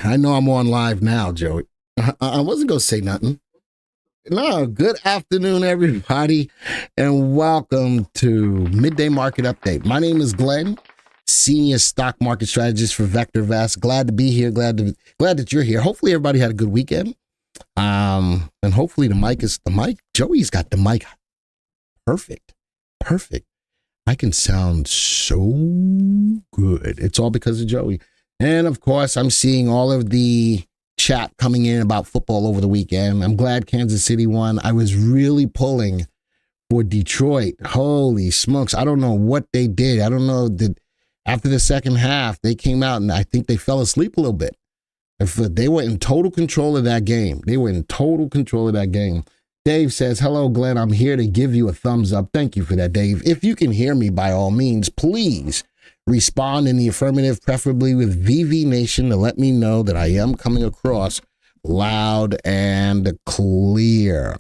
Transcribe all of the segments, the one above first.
I know I'm on live now, Joey. I wasn't going to say nothing. No, good afternoon, everybody, and welcome to Midday Market Update. My name is Glenn, Senior Stock Market Strategist for VectorVest. Glad to be here. Glad that you're here. Hopefully, everybody had a good weekend. And hopefully, the mic. Joey's got the mic perfect. I can sound so good. It's all because of Joey. And of course, I'm seeing all of the chat coming in about football over the weekend. I'm glad Kansas City won. I was really pulling for Detroit. Holy smokes. I don't know what they did. I don't know. After the second half, they came out and I think they fell asleep a little bit. They were in total control of that game. Dave says, hello, Glenn. I'm here to give you a thumbs up. Thank you for that, Dave. If you can hear me, by all means, please respond in the affirmative, preferably with VV Nation, to let me know that I am coming across loud and clear.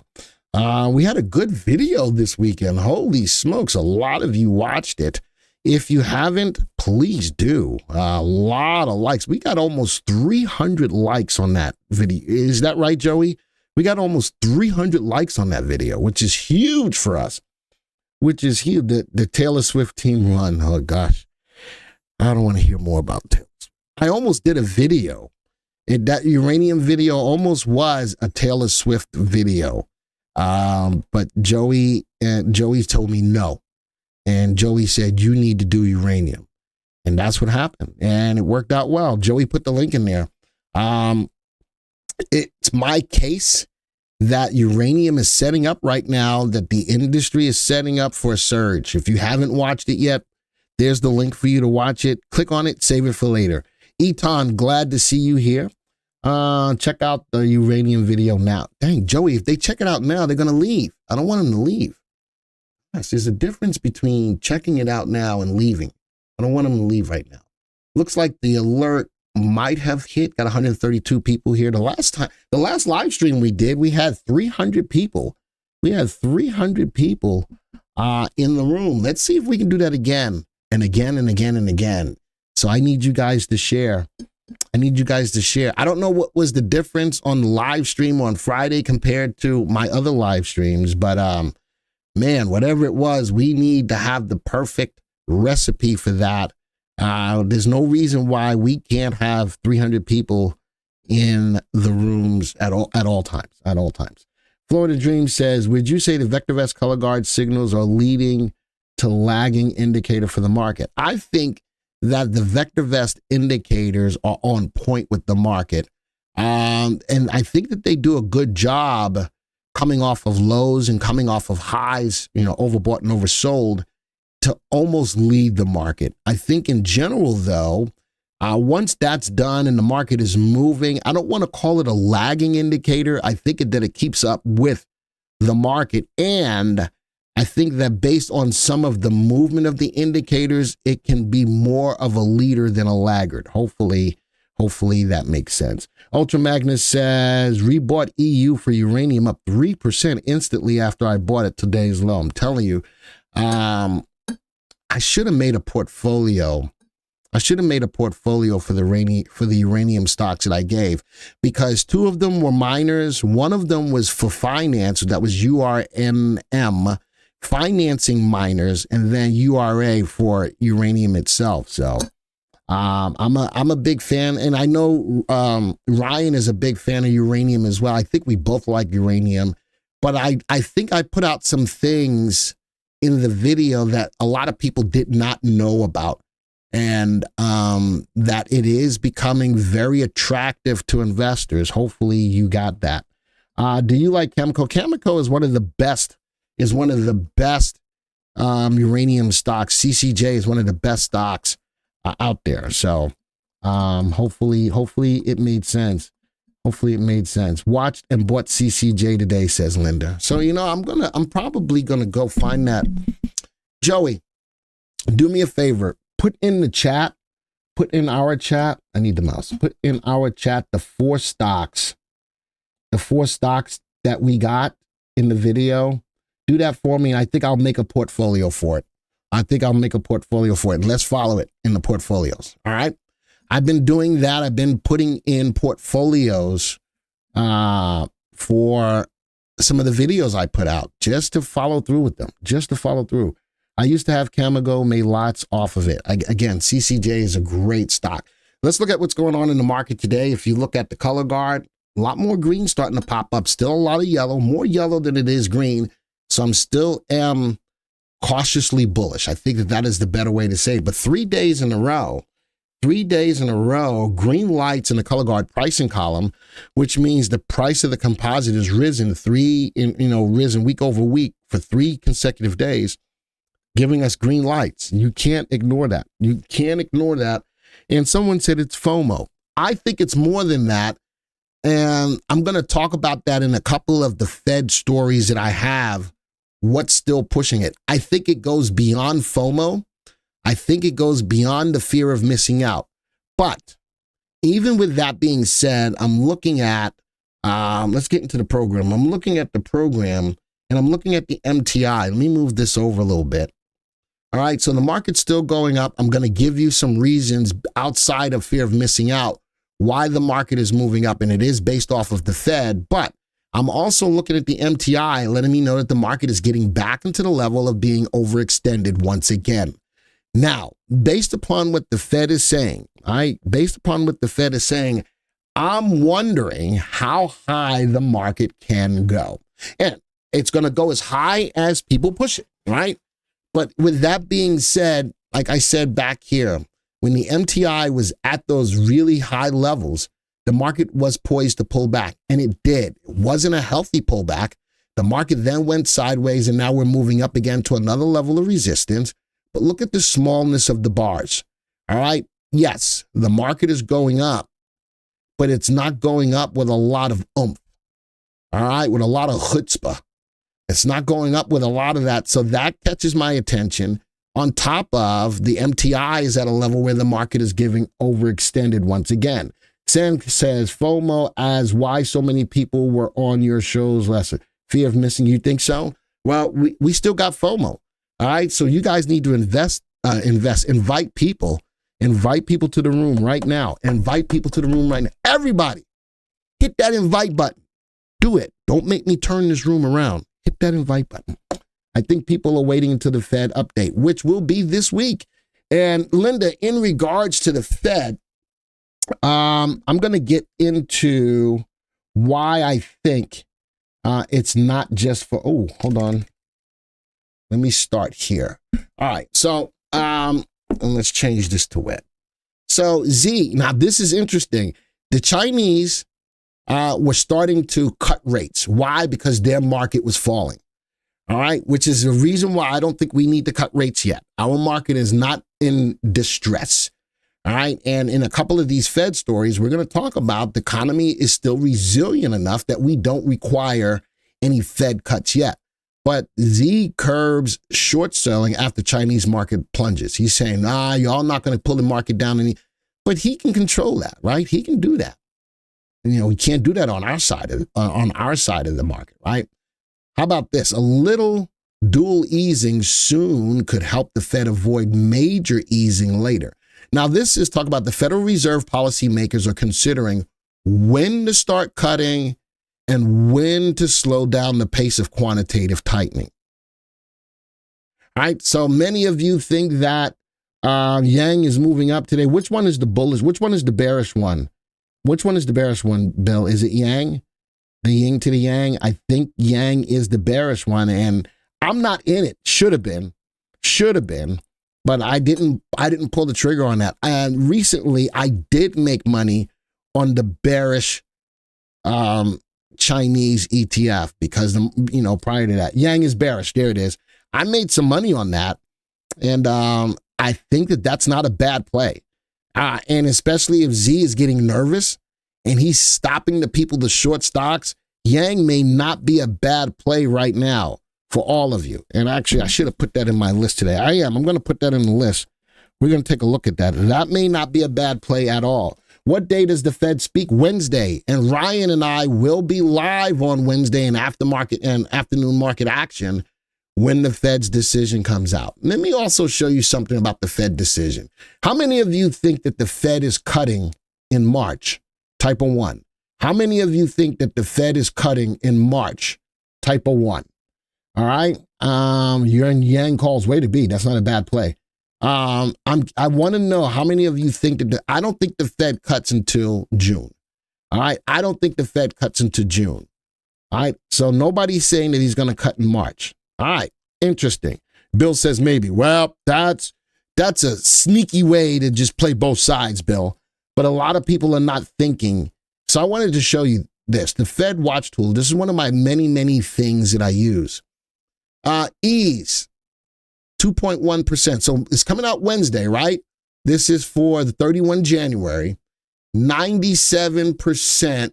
We had a good video this weekend. Holy smokes, a lot of you watched it. If you haven't, please do. A lot of likes. We got almost 300 likes on that video. Is that right, Joey? We got almost 300 likes on that video, which is huge for us. Which is huge. The Taylor Swift team run. Oh, gosh. I don't want to hear more about Taylor. I almost did a video. That Uranium video almost was a Taylor Swift video. But Joey told me no. And Joey said, you need to do Uranium. And that's what happened. And it worked out well. Joey put the link in there. It's my case that Uranium is setting up right now, that the industry is setting up for a surge. If you haven't watched it yet, there's the link for you to watch it. Click on it, save it for later. Eton, glad to see you here. Check out the Uranium video now. Dang, Joey, if they check it out now, they're going to leave. I don't want them to leave. Yes, there's a difference between checking it out now and leaving. I don't want them to leave right now. Looks like the alert might have hit. Got 132 people here. The last live stream we did, we had 300 people. We had 300 people in the room. Let's see if we can do that again. And again and again and again. So I need you guys to share. I don't know what was the difference on the live stream on Friday compared to my other live streams, but man, whatever it was, we need to have the perfect recipe for that. There's no reason why we can't have 300 people in the rooms at all times. Florida Dream says, would you say the VectorVest color guard signals are leading to lagging indicator for the market? I think that the VectorVest indicators are on point with the market. And I think that they do a good job coming off of lows and coming off of highs, overbought and oversold, to almost lead the market. I think in general, though, once that's done and the market is moving, I don't want to call it a lagging indicator. I think that it keeps up with the market. And I think that based on some of the movement of the indicators, it can be more of a leader than a laggard. Hopefully that makes sense. Ultra Magnus says, rebought EU for uranium up 3% instantly after I bought it today's low. I'm telling you, I should have made a portfolio. For the uranium stocks that I gave, because two of them were miners. One of them was for finance. That was URMM, financing miners, and then URA for uranium itself. So I'm a big fan, and I know Ryan is a big fan of uranium as well. I think we both like uranium, but I think I put out some things in the video that a lot of people did not know about, and that it is becoming very attractive to investors. Hopefully you got that. Do you like Cameco? Cameco is one of the best, uranium stocks. CCJ is one of the best stocks out there. So hopefully it made sense. Watched and bought CCJ today, says Linda. So, I'm probably gonna go find that. Joey, do me a favor. Put in our chat, I need the mouse. Put in our chat the four stocks that we got in the video. Do that for me. I think I'll make a portfolio for it. Let's follow it in the portfolios. All right. I've been doing that. I've been putting in portfolios for some of the videos I put out just to follow through with them, I used to have Cameco, made lots off of it. Again, CCJ is a great stock. Let's look at what's going on in the market today. If you look at the color guard, a lot more green starting to pop up. Still a lot of yellow, more yellow than it is green. So I'm still cautiously bullish. I think that is the better way to say it. But 3 days in a row, green lights in the color guard pricing column, which means the price of the composite has risen risen week over week for 3 consecutive days, giving us green lights. You can't ignore that. And someone said it's FOMO. I think it's more than that. And I'm going to talk about that in a couple of the Fed stories that I have. What's still pushing it? I think it goes beyond FOMO. I think it goes beyond the fear of missing out. But even with that being said, I'm looking at, let's get into the program. I'm looking at the program and I'm looking at the MTI. Let me move this over a little bit. All right, so the market's still going up. I'm going to give you some reasons outside of fear of missing out why the market is moving up, and it is based off of the Fed. But I'm also looking at the MTI, letting me know that the market is getting back into the level of being overextended once again. Now, based upon what the Fed is saying, I'm wondering how high the market can go. And it's going to go as high as people push it, right? But with that being said, like I said back here, when the MTI was at those really high levels, the market was poised to pull back, and it did. It wasn't a healthy pullback. The market then went sideways, and now we're moving up again to another level of resistance. But look at the smallness of the bars. All right. Yes, the market is going up, but it's not going up with a lot of oomph. All right. With a lot of chutzpah. It's not going up with a lot of that. So that catches my attention. On top of the MTI is at a level where the market is getting overextended once again. Sam says FOMO as why so many people were on your shows last week. Fear of missing. You think so? Well, we still got FOMO. All right. So you guys need to invest, invite people to the room right now. Everybody hit that invite button. Do it. Don't make me turn this room around. Hit that invite button. I think people are waiting until the Fed update, which will be this week. And Linda, in regards to the Fed, I'm going to get into why I think it's not just for, hold on. Let me start here. All right. So let's change this to wet. So Z, now this is interesting. The Chinese were starting to cut rates. Why? Because their market was falling. All right. Which is the reason why I don't think we need to cut rates yet. Our market is not in distress. All right. And in a couple of these Fed stories, we're going to talk about the economy is still resilient enough that we don't require any Fed cuts yet. But Z curbs short selling after Chinese market plunges. He's saying, y'all not going to pull the market down any, but he can control that, right? He can do that. And, he can't do that on our side of the market, right? How about this? A little dual easing soon could help the Fed avoid major easing later. Now, this is talk about the Federal Reserve policymakers are considering when to start cutting and when to slow down the pace of quantitative tightening. All right, so many of you think that Yang is moving up today. Which one is the bullish? Which one is the bearish one? Which one is the bearish one, Bill? Is it Yang? The yin to the yang? I think Yang is the bearish one, and I'm not in it. Should have been, but I didn't pull the trigger on that. And recently I did make money on the bearish Chinese ETF because, prior to that, Yang is bearish. There it is. I made some money on that. And I think that that's not a bad play. And especially if Z is getting nervous and he's stopping the people to short stocks, Yang may not be a bad play right now for all of you. And actually, I should have put that in my list today. I'm going to put that in the list. We're going to take a look at that. That may not be a bad play at all. What day does the Fed speak? Wednesday. And Ryan and I will be live on Wednesday in aftermarket and afternoon market action when the Fed's decision comes out. Let me also show you something about the Fed decision. How many of you think that the Fed is cutting in March? Type of 1. How many of you think that the Fed is cutting in March? Type of 1. All right. Yang calls way to be. That's not a bad play. I want to know how many of you think that I don't think the Fed cuts until June. All right. I don't think the Fed cuts into June. All right. So nobody's saying that he's going to cut in March. All right. Interesting. Bill says maybe. Well, that's a sneaky way to just play both sides, Bill. But a lot of people are not thinking. So I wanted to show you this, the Fed Watch tool. This is one of my many, many things that I use. Ease, 2.1%. So it's coming out Wednesday, right? This is for the 31 January, 97%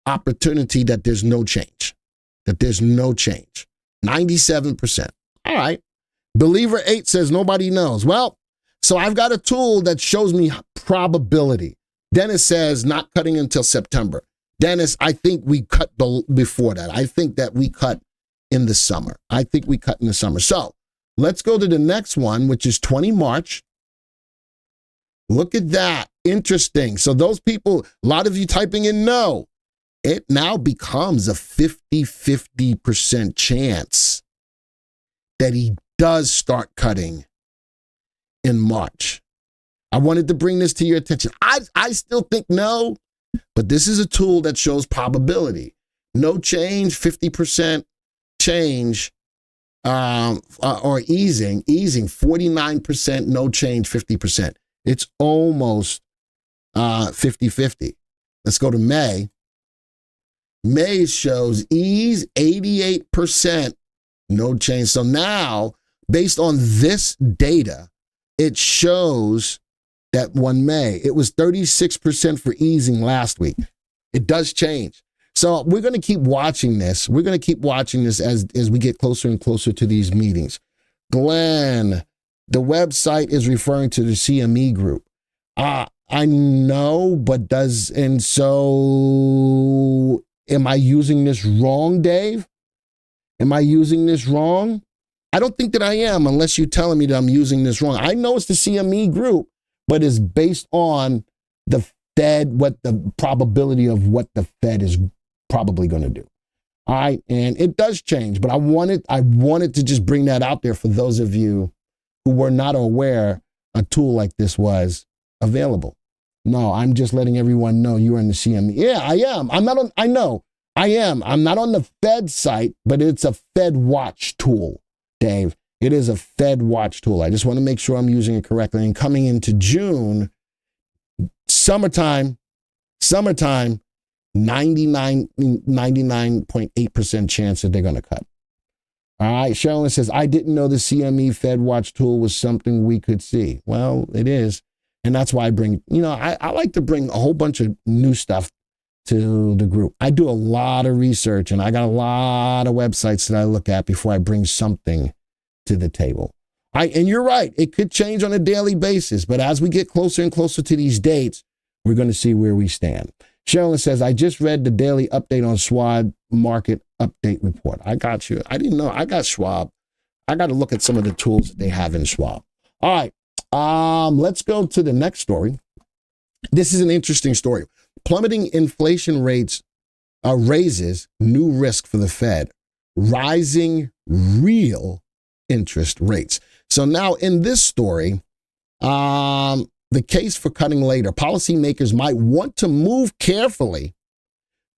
opportunity that there's no change, 97%. All right. Believer 8 says nobody knows. Well, so I've got a tool that shows me probability. Dennis says not cutting until September. Dennis, I think we cut before that. I think that we cut in the summer. So let's go to the next one, which is 20 March. Look at that. Interesting. So those people, a lot of you typing in no. It now becomes a 50% chance that he does start cutting in March. I wanted to bring this to your attention. I still think no, but this is a tool that shows probability. No change, 50% change, or easing, 49%, no change, 50%. It's almost 50-50. Let's go to May. May shows ease, 88%, no change. So now, based on this data, it shows that 1 May, it was 36% for easing last week. It does change. So we're going to keep watching this. We're going to keep watching this as we get closer and closer to these meetings. Glenn, the website is referring to the CME group. I know, but so am I using this wrong, Dave? Am I using this wrong? I don't think that I am, unless you're telling me that I'm using this wrong. I know it's the CME group, but it's based on the Fed, what the probability of what the Fed is probably going to do. All right. And it does change, but I wanted to just bring that out there for those of you who were not aware a tool like this was available. No, I'm just letting everyone know you're in the CME. Yeah, I am. I'm not on the Fed site, but it's a Fed Watch tool, Dave. It is a Fed Watch tool. I just want to make sure I'm using it correctly. And coming into June, summertime, 99.8% chance that they're going to cut. All right. Sherilyn says, I didn't know the CME Fed Watch tool was something we could see. Well, it is. And that's why I bring, I like to bring a whole bunch of new stuff to the group. I do a lot of research and I got a lot of websites that I look at before I bring something to the table. And you're right. It could change on a daily basis, but as we get closer and closer to these dates, we're going to see where we stand. Sherilyn says, I just read the daily update on Schwab market update report. I got you. I didn't know. I got Schwab. I got to look at some of the tools that they have in Schwab. All right. Let's go to the next story. This is an interesting story. Plummeting inflation rates raises new risk for the Fed. Rising real interest rates. So now in this story, the case for cutting later, policymakers might want to move carefully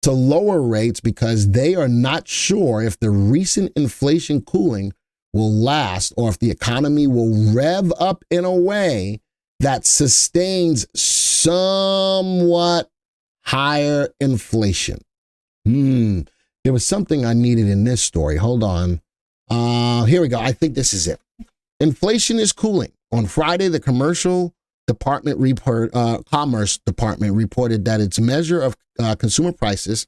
to lower rates because they are not sure if the recent inflation cooling will last or if the economy will rev up in a way that sustains somewhat higher inflation. There was something I needed in this story. Hold on. Here we go. I think this is it. Inflation is cooling. On Friday, the Commerce Department reported that its measure of consumer prices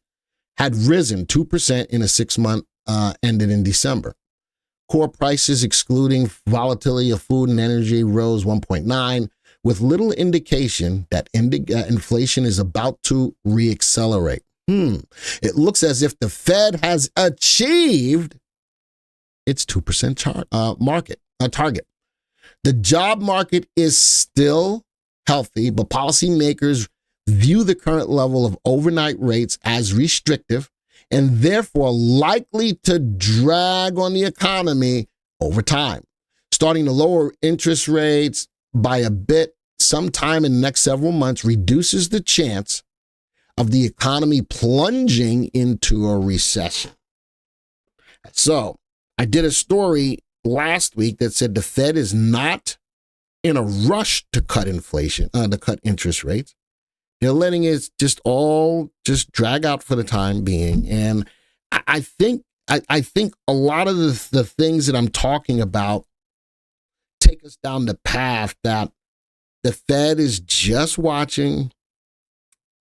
had risen 2% in a 6-month ended in December. Core prices, excluding volatility of food and energy, rose 1.9%, with little indication that inflation is about to reaccelerate. It looks as if the Fed has achieved its 2% target. The job market is still healthy, but policymakers view the current level of overnight rates as restrictive and therefore likely to drag on the economy over time. Starting to lower interest rates by a bit sometime in the next several months reduces the chance of the economy plunging into a recession. So I did a story last week that said the Fed is not in a rush to cut inflation, to cut interest rates. They're letting it just drag out for the time being. And I think a lot of the things that I'm talking about take us down the path that the Fed is just watching,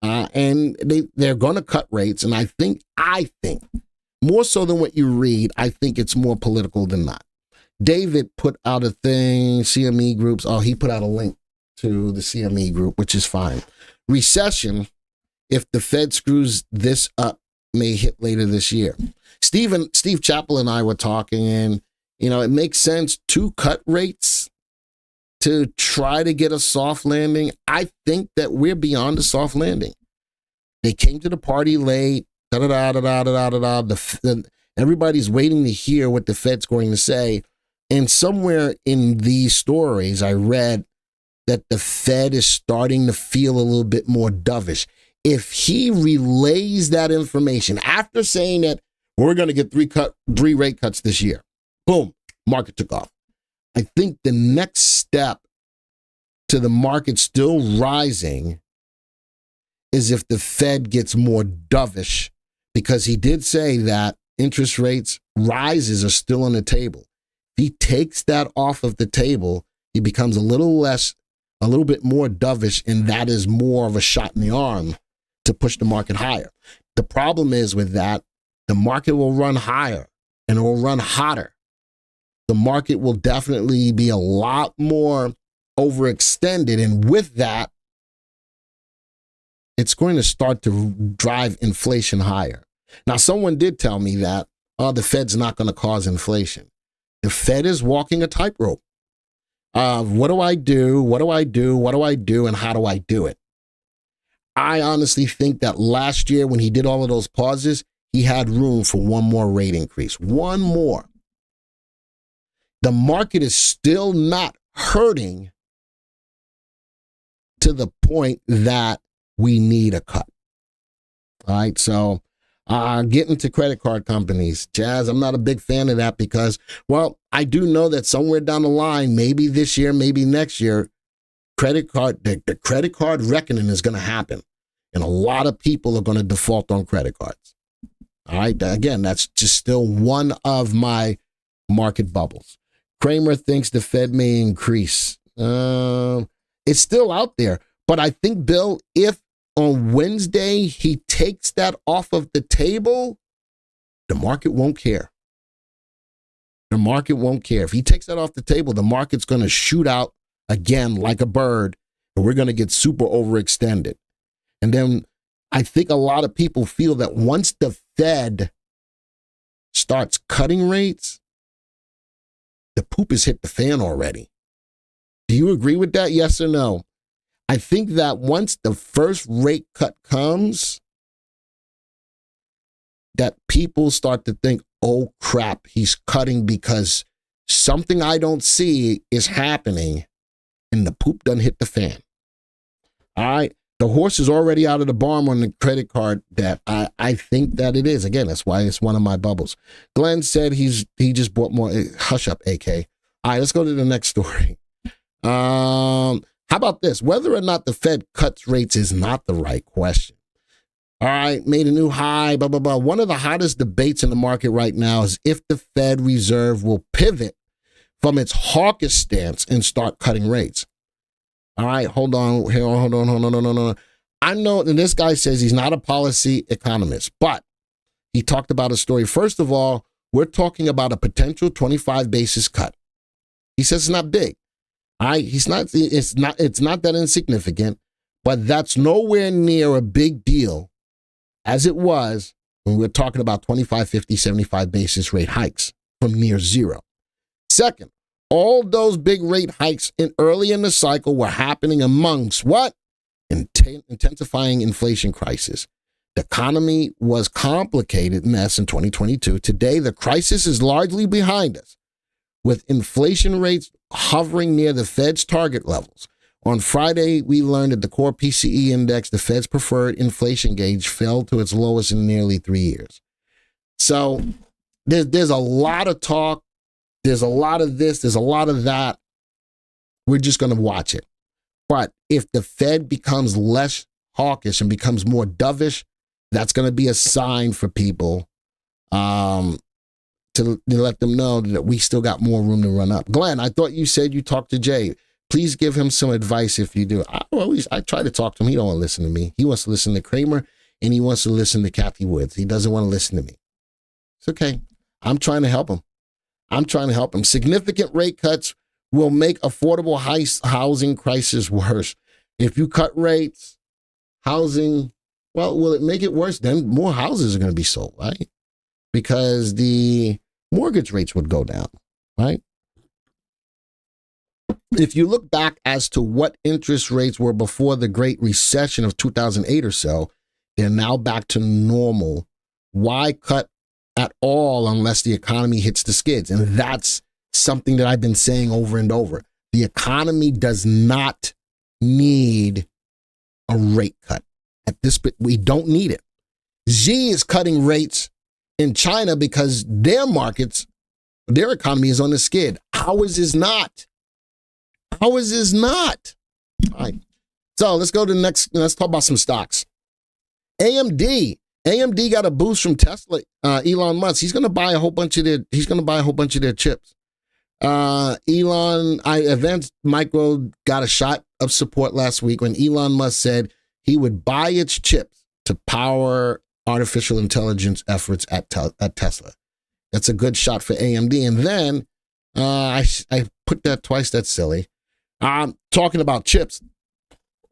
and they're going to cut rates. And I think more so than what you read, I think it's more political than not. David put out a thing, CME groups. Oh, he put out a link to the CME group, which is fine. Recession, if the Fed screws this up, may hit later this year. Steve Chappell and I were talking, and it makes sense to cut rates to try to get a soft landing. I think that we're beyond a soft landing. They came to the party late. Everybody's waiting to hear what the Fed's going to say. And somewhere in these stories, I read that the Fed is starting to feel a little bit more dovish. If he relays that information after saying that we're going to get three rate cuts this year, boom, market took off. I think the next step to the market still rising is if the Fed gets more dovish, because he did say that interest rates rises are still on the table. If he takes that off of the table, he becomes a little bit more dovish, and that is more of a shot in the arm to push the market higher. The problem is with that, the market will run higher and it will run hotter. The market will definitely be a lot more overextended, and with that, it's going to start to drive inflation higher. Now, someone did tell me that, the Fed's not going to cause inflation. The Fed is walking a tightrope. What do I do? What do I do? What do I do? And how do I do it? I honestly think that last year when he did all of those pauses, he had room for one more rate increase. One more. The market is still not hurting to the point that we need a cut. All right, so getting to credit card companies. Jazz, I'm not a big fan of that because, well, I do know that somewhere down the line, maybe this year, maybe next year, the credit card reckoning is going to happen. And a lot of people are going to default on credit cards. All right, again, that's just still one of my market bubbles. Kramer thinks the Fed may increase. It's still out there. But I think, Bill, if on Wednesday he takes that off of the table, the market won't care. The market won't care. If he takes that off the table, the market's going to shoot out again like a bird, and we're going to get super overextended. And then I think a lot of people feel that once the Fed starts cutting rates, the poop has hit the fan already. Do you agree with that? Yes or no? I think that once the first rate cut comes, that people start to think, oh crap, he's cutting because something I don't see is happening, and the poop done hit the fan. All right. The horse is already out of the barn on the credit card debt. I think that it is. Again, that's why it's one of my bubbles. Glenn said he just bought more. Hush up, AK. All right, let's go to the next story. How about this? Whether or not the Fed cuts rates is not the right question. All right, made a new high, blah, blah, blah. One of the hottest debates in the market right now is if the Fed Reserve will pivot from its hawkish stance and start cutting rates. All right, hold on. I know, and this guy says he's not a policy economist, but he talked about a story. First of all, we're talking about a potential 25 basis cut. He says it's not big. All right, it's not that insignificant, but that's nowhere near a big deal as it was when we were talking about 25, 50, 75 basis rate hikes from near zero. Second, all those big rate hikes early in the cycle were happening amongst what? Intensifying inflation crisis. The economy was complicated mess in 2022. Today, the crisis is largely behind us, with inflation rates hovering near the Fed's target levels. On Friday, we learned that the core PCE index, the Fed's preferred inflation gauge, fell to its lowest in nearly 3 years. So there's a lot of talk. There's a lot of this. There's a lot of that. We're just going to watch it. But if the Fed becomes less hawkish and becomes more dovish, that's going to be a sign for people to let them know that we still got more room to run up. Glenn, I thought you said you talked to Jay. Please give him some advice if you do. I try to talk to him. He don't want to listen to me. He wants to listen to Kramer, and he wants to listen to Kathy Woods. He doesn't want to listen to me. It's okay. I'm trying to help him. Significant rate cuts will make affordable housing crisis worse. If you cut rates, housing, well, will it make it worse? Then more houses are going to be sold, right? Because the mortgage rates would go down, right? If you look back as to what interest rates were before the Great Recession of 2008 or so, they're now back to normal. Why cut at all unless the economy hits the skids? And that's something that I've been saying over and over. The economy does not need a rate cut. At this point, we don't need it. Xi is cutting rates in China because their markets, their economy is on the skid. Ours is not. Ours is not. All right. So let's go to the next. Let's talk about some stocks. AMD got a boost from Tesla. Elon Musk. He's going to buy a whole bunch of their chips. Advanced Micro got a shot of support last week when Elon Musk said he would buy its chips to power artificial intelligence efforts at Tesla. That's a good shot for AMD. And then I put that twice. That's silly. Talking about chips.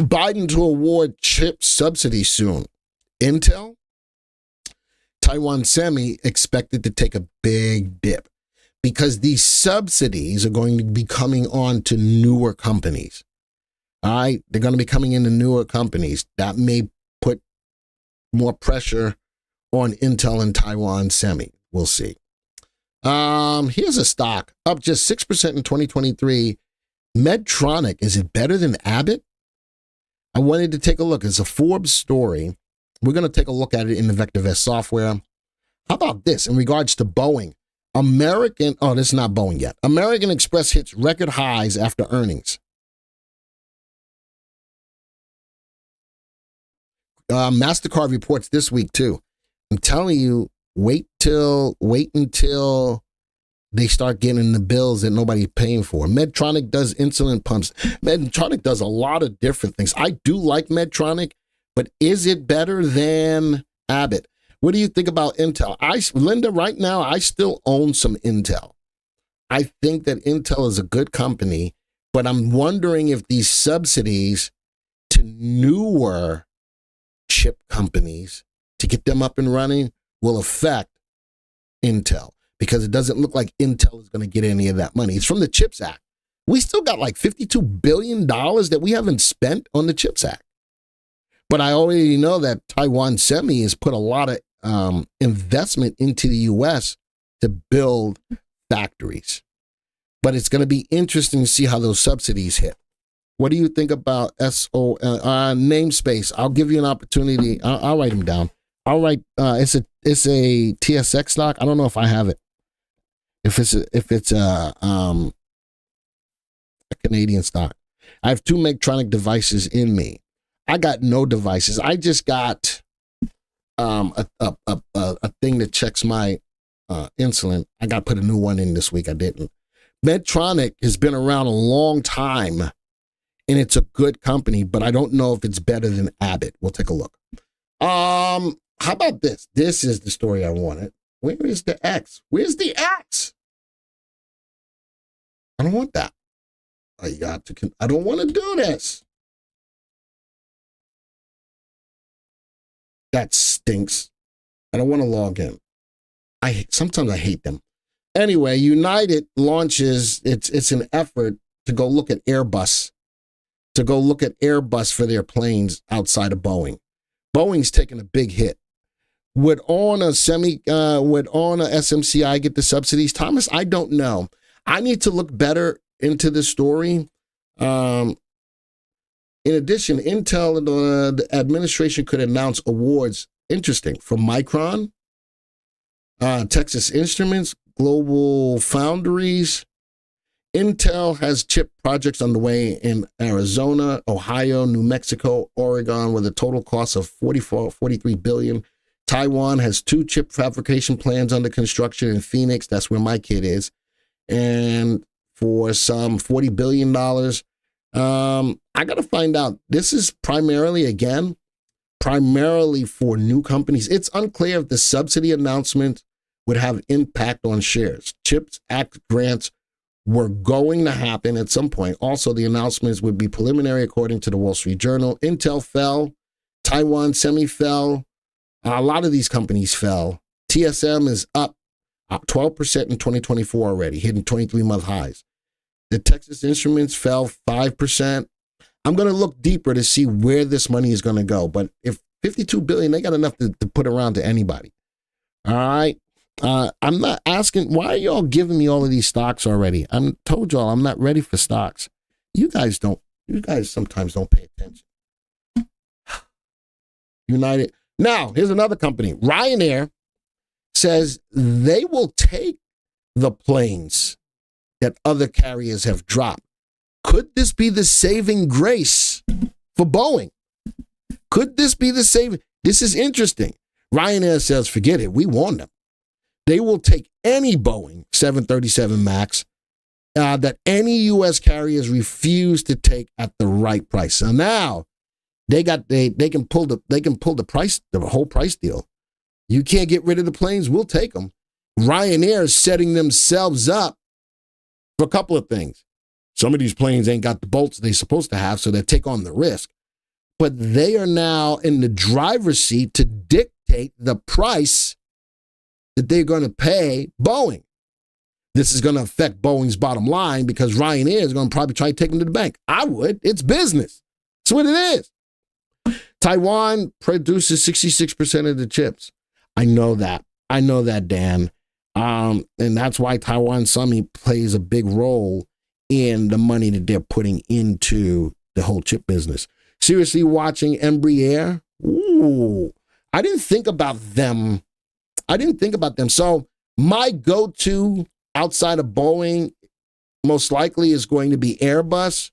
Biden to award chip subsidies soon. Intel, Taiwan Semi expected to take a big dip because these subsidies are going to be coming on to newer companies. All right, they're going to be coming into newer companies. That may put more pressure on Intel and Taiwan Semi. We'll see. Here's a stock up just 6% in 2023. Medtronic, is it better than Abbott? I wanted to take a look. It's a Forbes story. We're going to take a look at it in the VectorVest software. How about this in regards to Boeing? This is not Boeing yet. American Express hits record highs after earnings. MasterCard reports this week too. I'm telling you, wait until they start getting the bills that nobody's paying for. Medtronic does insulin pumps. Medtronic does a lot of different things. I do like Medtronic, but is it better than Abbott? What do you think about Intel? Linda, right now, I still own some Intel. I think that Intel is a good company, but I'm wondering if these subsidies to newer chip companies to get them up and running will affect Intel, because it doesn't look like Intel is going to get any of that money. It's from the CHIPS Act. We still got like $52 billion that we haven't spent on the CHIPS Act. But I already know that Taiwan Semi has put a lot of investment into the U.S. to build factories. But it's going to be interesting to see how those subsidies hit. What do you think about namespace? I'll give you an opportunity. I'll write them down. I'll write. It's a TSX stock. I don't know if I have it. If it's a Canadian stock. I have 2 Medtronic devices in me. I got no devices. I just got a thing that checks my insulin. I got to put a new one in this week. I didn't. Medtronic has been around a long time, and it's a good company, but I don't know if it's better than Abbott. We'll take a look. How about this? This is the story I wanted. Where is the X? Where's the X? I don't want that. I don't want to do this. That stinks. I don't want to log in. Sometimes I hate them. Anyway, United launches, it's an effort to go look at Airbus, for their planes outside of Boeing. Boeing's taking a big hit. Would SMCI get the subsidies? Thomas, I don't know. I need to look better into this story. In addition, Intel and the administration could announce awards, interesting, for Micron, Texas Instruments, Global Foundries. Intel has chip projects underway in Arizona, Ohio, New Mexico, Oregon, with a total cost of $43 billion. Taiwan has 2 chip fabrication plants under construction in Phoenix. That's where my kid is. And for some $40 billion. I got to find out. This is primarily for new companies. It's unclear if the subsidy announcement would have impact on shares. CHIPS Act grants were going to happen at some point. Also, the announcements would be preliminary, according to the Wall Street Journal. Intel fell. Taiwan Semi fell. A lot of these companies fell. TSM is up 12% in 2024 already, hitting 23-month highs. The Texas Instruments fell 5%. I'm going to look deeper to see where this money is going to go. But if $52 billion, they got enough to put around to anybody. All right. I'm not asking, why are y'all giving me all of these stocks already? I told y'all I'm not ready for stocks. You guys sometimes don't pay attention. United. Now, here's another company. Ryanair says they will take the planes that other carriers have dropped. Could this be the saving grace for Boeing? Could this be the saving? This is interesting. Ryanair says, forget it. We warned them. They will take any Boeing 737 MAX that any U.S. carriers refuse to take at the right price. So now they can pull the price, the whole price deal. You can't get rid of the planes. We'll take them. Ryanair is setting themselves up for a couple of things. Some of these planes ain't got the bolts they're supposed to have, so they take on the risk. But they are now in the driver's seat to dictate the price that they're going to pay Boeing. This is going to affect Boeing's bottom line because Ryanair is going to probably try to take them to the bank. I would. It's business. That's what it is. Taiwan produces 66% of the chips. I know that, Dan. And that's why Taiwan Semi plays a big role in the money that they're putting into the whole chip business. Seriously watching Embraer? Ooh, I didn't think about them. So my go-to outside of Boeing most likely is going to be Airbus,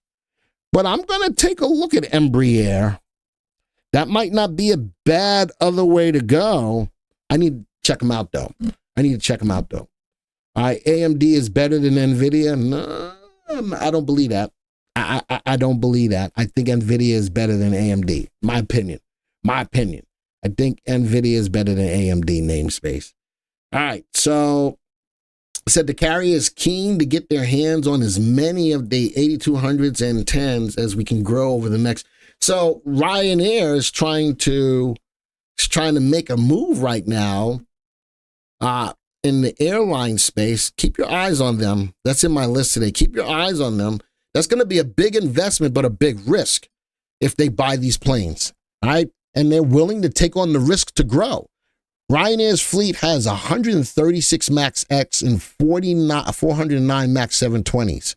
but I'm going to take a look at Embraer. That might not be a bad other way to go. I need to check them out, though. All right, AMD is better than NVIDIA? No, I don't believe that. I don't believe that. I think NVIDIA is better than AMD. My opinion. I think NVIDIA is better than AMD namespace. All right, so said the carrier is keen to get their hands on as many of the 8200s and 10s as we can grow over the next. So Ryanair is trying to make a move right now in the airline space. Keep your eyes on them. That's in my list today. Keep your eyes on them. That's going to be a big investment, but a big risk if they buy these planes, all right? And they're willing to take on the risk to grow. Ryanair's fleet has 136 MAX X and 409 MAX 720s,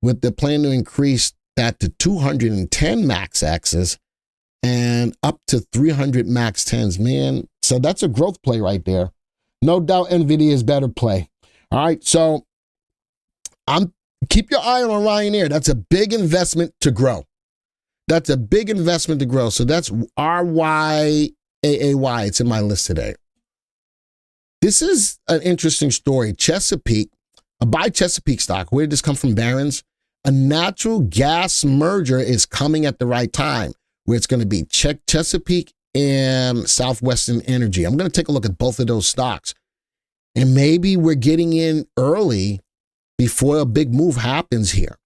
with the plan to increase that to 210 max X's and up to 300 max 10s, man. So that's a growth play right there. No doubt NVIDIA is better play. All right, so keep your eye on Ryanair. That's a big investment to grow. That's a big investment to grow. So that's RYAAY. It's in my list today. This is an interesting story. Chesapeake, buy Chesapeake stock. Where did this come from, Barron's? A natural gas merger is coming at the right time, where it's going to be Chesapeake and Southwestern Energy. I'm going to take a look at both of those stocks. And maybe we're getting in early before a big move happens here.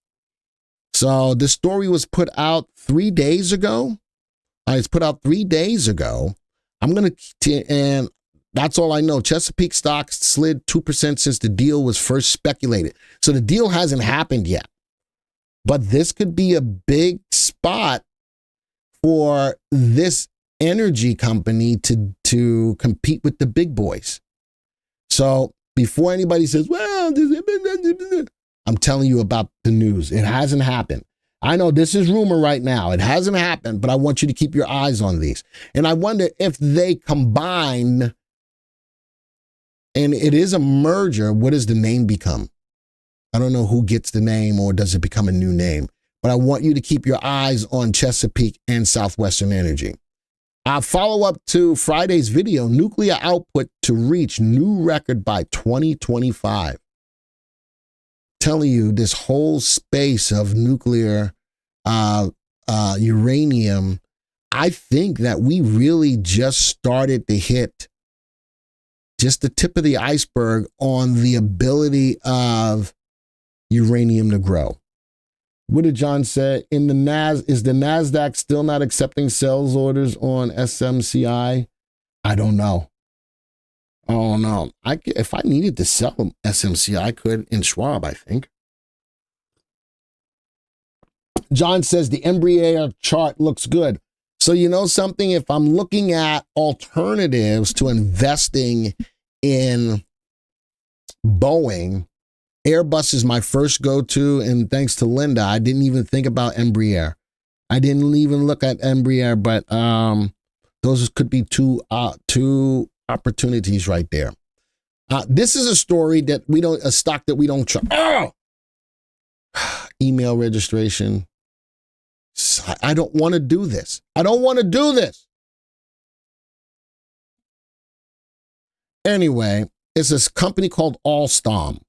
So this story was put out 3 days ago. It's put out 3 days ago. And that's all I know. Chesapeake stocks slid 2% since the deal was first speculated. So the deal hasn't happened yet. But this could be a big spot for this energy company to compete with the big boys. So before anybody says, well, I'm telling you about the news. It hasn't happened. I know this is rumor right now. It hasn't happened, but I want you to keep your eyes on these. And I wonder if they combine and it is a merger, what does the name become? I don't know who gets the name or does it become a new name, but I want you to keep your eyes on Chesapeake and Southwestern Energy. I'll follow up to Friday's video, nuclear output to reach new record by 2025. Telling you this whole space of nuclear uranium, I think that we really just started to hit just the tip of the iceberg on the ability of uranium to grow. What did John say? Is the NASDAQ still not accepting sales orders on SMCI? I don't know. Oh, no. If I needed to sell SMCI, I could in Schwab, I think. John says the Embraer chart looks good. So you know something? If I'm looking at alternatives to investing in Boeing, Airbus is my first go-to, and thanks to Linda, I didn't even think about Embraer. I didn't even look at Embraer, but those could be two opportunities right there. This is a story that a stock that we don't trust. Oh! Email registration. I don't want to do this. I don't want to do this. Anyway, it's this company called Alstom.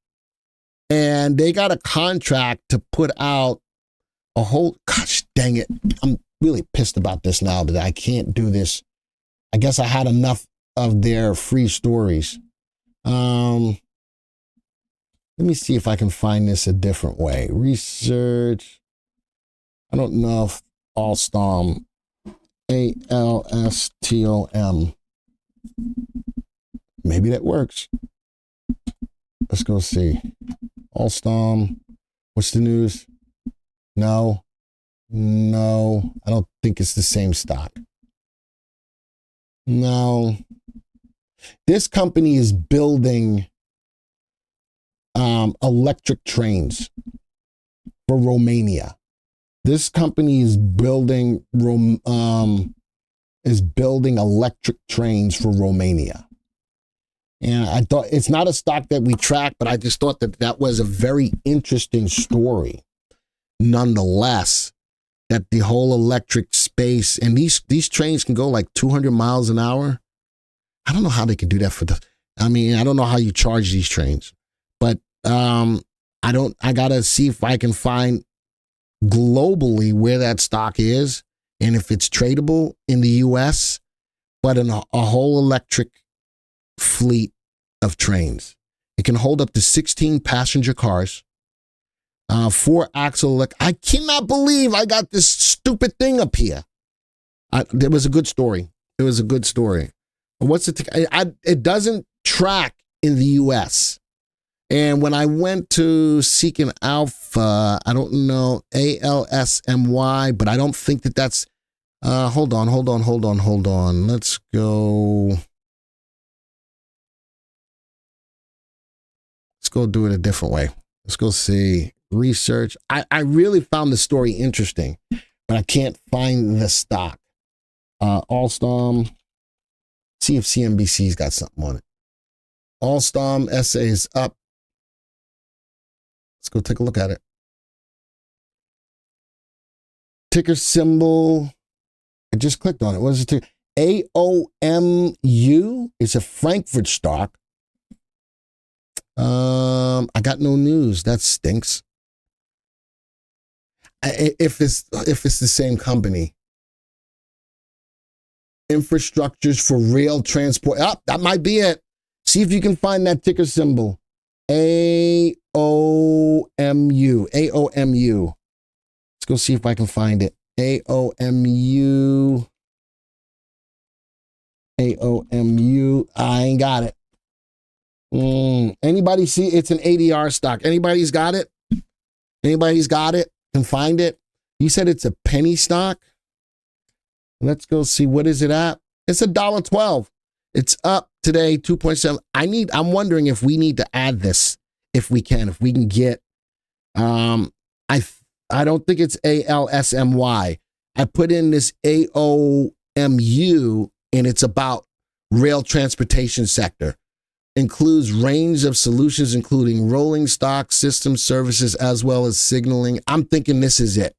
And they got a contract to put out a whole, gosh dang it. I'm really pissed about this now that I can't do this. I guess I had enough of their free stories. Let me see if I can find this a different way. Research. I don't know if Alstom, ALSTOM. Maybe that works. Let's go see. Alstom. What's the news? No, I don't think it's the same stock. No. This company is building electric trains for Romania. This company is building electric trains for Romania. And I thought it's not a stock that we track, but I just thought that was a very interesting story. Nonetheless, that the whole electric space, and these trains can go like 200 miles an hour. I don't know how they can do that I don't know how you charge these trains, but I gotta see if I can find globally where that stock is and if it's tradable in the US, but in a whole electric fleet of trains. It can hold up to 16 passenger cars, 4-axle. I cannot believe I got this stupid thing up here. There was a good story. It was a good story. What's it? It doesn't track in the US. And when I went to Seeking Alpha, I don't know, ALSMY, but I don't think that's, hold on. Let's go. Let's go do it a different way. Let's go see research. I really found the story interesting, but I can't find the stock. Alstom. See if CNBC's got something on it. Alstom SA is up. Let's go take a look at it. Ticker symbol. I just clicked on it. What is it? AOMU. It's a Frankfurt stock. I got no news. That stinks. If it's the same company. Infrastructures for rail transport. That might be it. See if you can find that ticker symbol. AOMU. AOMU. Let's go see if I can find it. AOMU. AOMU. I ain't got it. Anybody see? It's an ADR stock. Anybody's got it? Anybody's got it? Can find it? You said it's a penny stock? Let's go see. What is it at? It's $1.12. It's up today, 2.7. I'm wondering if we need to add this, if we can get, I don't think it's ALSMY. I put in this AOMU, and it's about rail transportation sector. Includes range of solutions, including rolling stock, system services, as well as signaling. I'm thinking this is it.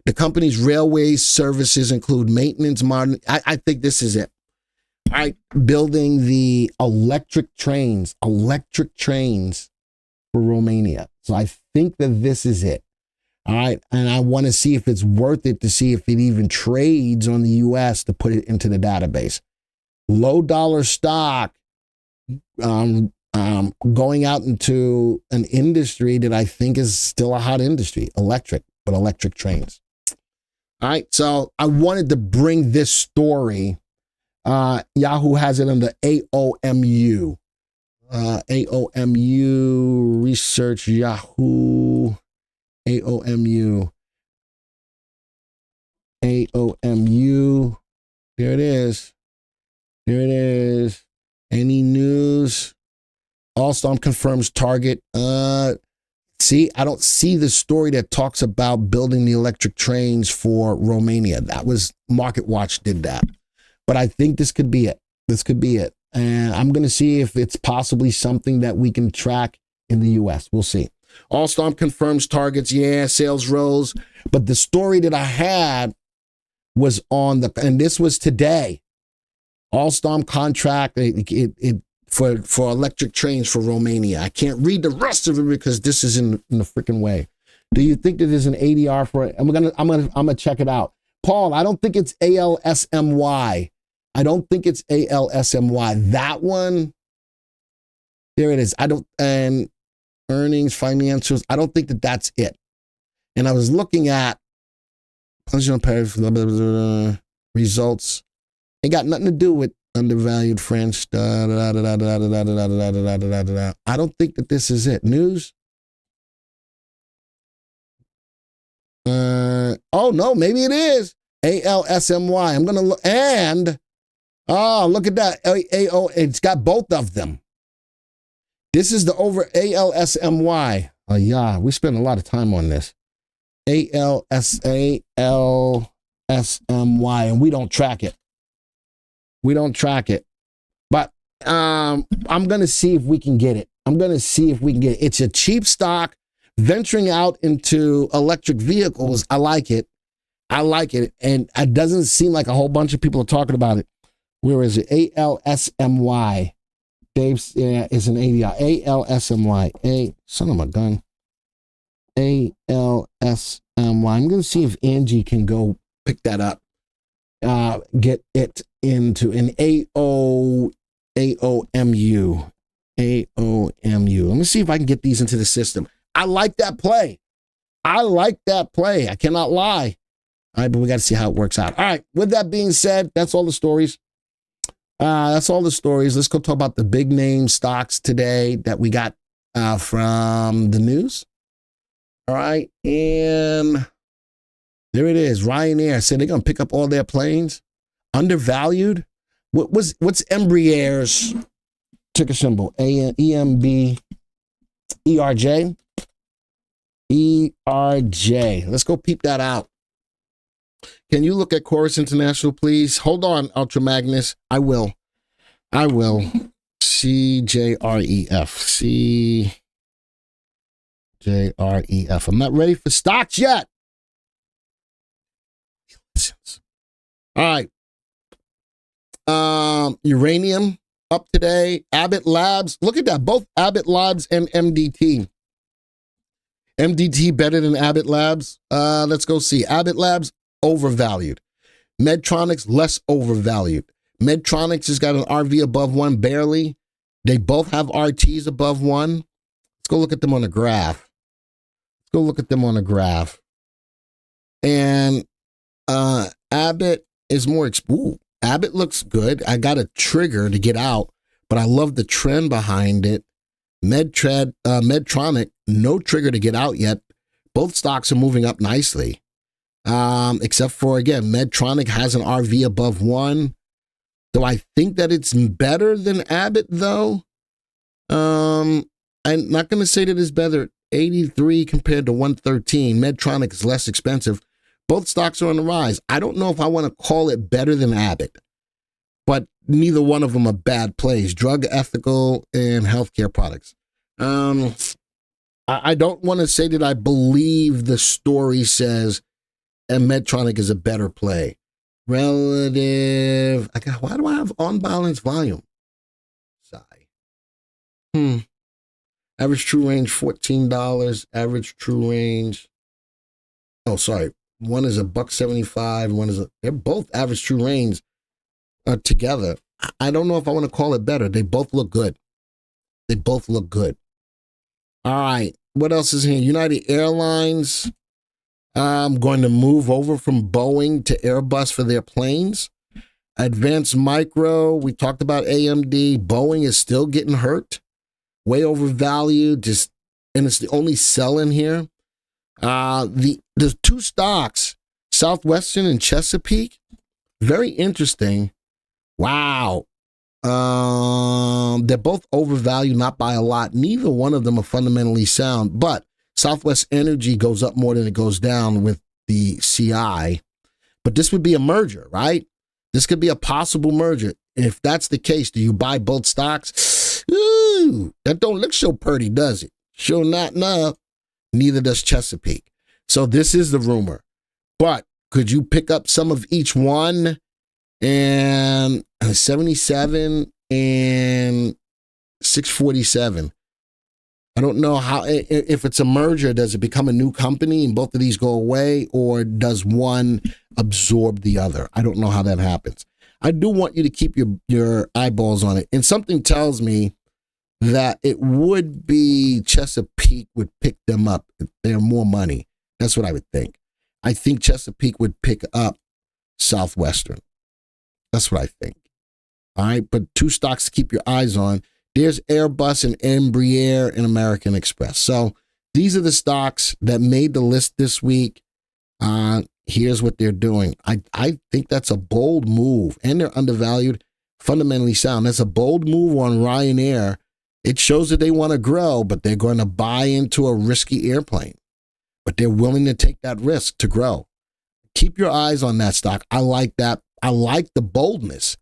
The company's railway services include maintenance, modern. I think this is it. All right, building the electric trains for Romania. So I think that this is it. All right, and I want to see if it's worth it to see if it even trades on the U.S. to put it into the database. Low dollar stock, going out into an industry that I think is still a hot industry, electric trains. All right, so I wanted to bring this story. Yahoo has it under AOMU. AOMU research Yahoo. AOMU. AOMU. There it is. There it is. Any news? Alstom confirms target. See, I don't see the story that talks about building the electric trains for Romania. That was Market Watch did that. But I think this could be it. This could be it. And I'm going to see if it's possibly something that we can track in the U.S. We'll see. Alstom confirms targets. Yeah, sales rose. But the story that I had was and this was today. Alstom contract for electric trains for Romania. I can't read the rest of it because this is in the freaking way. Do you think that there's an ADR for it? I'm gonna check it out. Paul, I don't think it's ALSMY. I don't think it's ALSMY. That one, there it is. And earnings, financials, I don't think that that's it. And I was looking at results. It got nothing to do with undervalued French. I don't think that this is it. News? Oh, no, maybe it is. ALSMY. I'm going to look. And, look at that. It's got both of them. This is the over ALSMY. Oh, yeah, we spend a lot of time on this. ALSMY, and we don't track it. We don't track it. But I'm going to see if we can get it. It's a cheap stock venturing out into electric vehicles. I like it. And it doesn't seem like a whole bunch of people are talking about it. Where is it? ALSMY. Dave's is an ADR. ALSMY. Son of a gun. ALSMY. I'm going to see if Angie can go pick that up. Get it into an AOMU. AOMU. Let me see if I can get these into the system. I like that play. I cannot lie. All right, but we got to see how it works out. All right, with that being said, that's all the stories. Let's go talk about the big name stocks today that we got from the news. All right, and there it is. Ryanair said they're going to pick up all their planes. Undervalued. What's Embraer's ticker symbol? EMB ERJ. ERJ. Let's go peep that out. Can you look at Chorus International, please? Hold on, Ultra Magnus. I will. CJREF. CJREF. I'm not ready for stocks yet. All right. Uranium up today. Abbott Labs. Look at that. Both Abbott Labs and MDT. MDT better than Abbott Labs. Let's go see. Abbott Labs overvalued. Medtronics less overvalued. Medtronics has got an RV above 1 barely. They both have RTs above 1. Let's go look at them on the graph. And Abbott is more, Abbott looks good. I got a trigger to get out, but I love the trend behind it. Medtronic, no trigger to get out yet. Both stocks are moving up nicely. Except for, again, Medtronic has an RV above 1. Do I think that it's better than Abbott, though? I'm not going to say that it's better. 83 compared to 113. Medtronic is less expensive. Both stocks are on the rise. I don't know if I want to call it better than Abbott, but neither one of them are bad plays. Drug, ethical, and healthcare products. I don't want to say that I believe the story says and Medtronic is a better play. Relative. Why do I have on balance volume? Sigh. Average true range $14. Average true range. Oh, sorry. One is $1.75. They're both average true range together. I don't know if I want to call it better. They both look good. All right. What else is here? United Airlines. I'm going to move over from Boeing to Airbus for their planes. Advanced Micro, we talked about AMD. Boeing is still getting hurt. Way overvalued, and it's the only sell in here. The two stocks, Southwestern and Chesapeake, very interesting. Wow. They're both overvalued, not by a lot. Neither one of them are fundamentally sound, but Southwest Energy goes up more than it goes down with the CI. But this would be a merger, right? This could be a possible merger. If that's the case, do you buy both stocks? Ooh, that don't look so pretty, does it? Sure not enough. Neither does Chesapeake. So this is the rumor. But could you pick up some of each one? And 77 and 647. I don't know how, if it's a merger, does it become a new company and both of these go away, or does one absorb the other? I don't know how that happens. I do want you to keep your eyeballs on it. And something tells me that it would be Chesapeake would pick them up if they're more money. That's what I would think. I think Chesapeake would pick up Southwestern. That's what I think. All right, but two stocks to keep your eyes on. There's Airbus and Embraer and American Express. So these are the stocks that made the list this week. Here's what they're doing. I think that's a bold move, and they're undervalued, fundamentally sound. That's a bold move on Ryanair. It shows that they want to grow, but they're going to buy into a risky airplane. But they're willing to take that risk to grow. Keep your eyes on that stock. I like that. I like the boldness.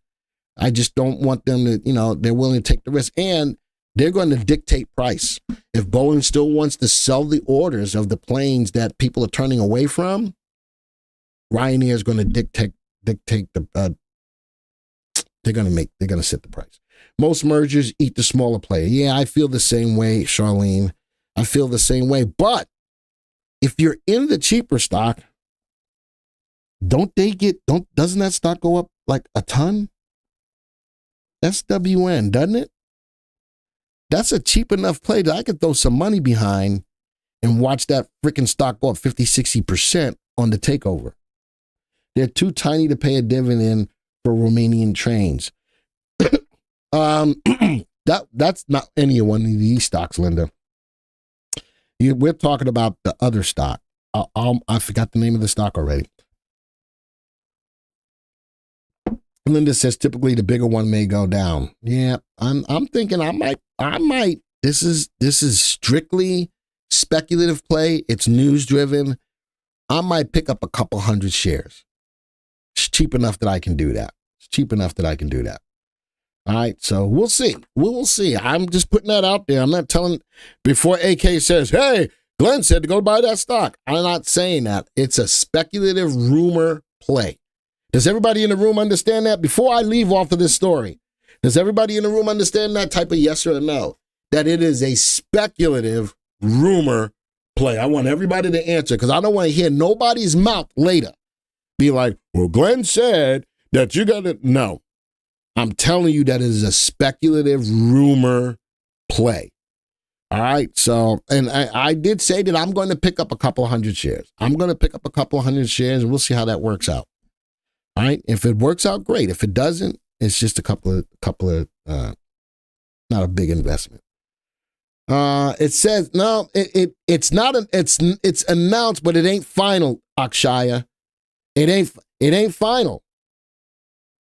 I just don't want them to, they're willing to take the risk. And they're going to dictate price. If Boeing still wants to sell the orders of the planes that people are turning away from, Ryanair is going to dictate the, they're going to set the price. Most mergers eat the smaller player. Yeah, I feel the same way, Charlene. I feel the same way. But if you're in the cheaper stock, doesn't that stock go up like a ton? SWN, doesn't it? That's a cheap enough play that I could throw some money behind and watch that freaking stock go up 50, 60% on the takeover. They're too tiny to pay a dividend for Romanian trains. That's not any one of these stocks, Linda. We're talking about the other stock. I forgot the name of the stock already. Linda says typically the bigger one may go down. Yeah, I'm thinking I might. This is strictly speculative play. It's news driven. I might pick up a couple hundred shares. It's cheap enough that I can do that. All right, so we'll see. We will see. I'm just putting that out there. I'm not telling, before AK says, hey, Glenn said to go buy that stock. I'm not saying that. It's a speculative rumor play. Does everybody in the room understand that? Before I leave off of this story, does everybody in the room understand that? Type of yes or no. That it is a speculative rumor play. I want everybody to answer because I don't want to hear nobody's mouth later be like, well, Glenn said that you got to. No. I'm telling you that it is a speculative rumor play. All right. So, and I did say that I'm going to pick up a couple hundred shares. I'm going to pick up a couple hundred shares and we'll see how that works out. All right. If it works out, great. If it doesn't, it's just a couple of not a big investment. It says, no, it's not, it's announced, but it ain't final, Akshaya. It ain't final.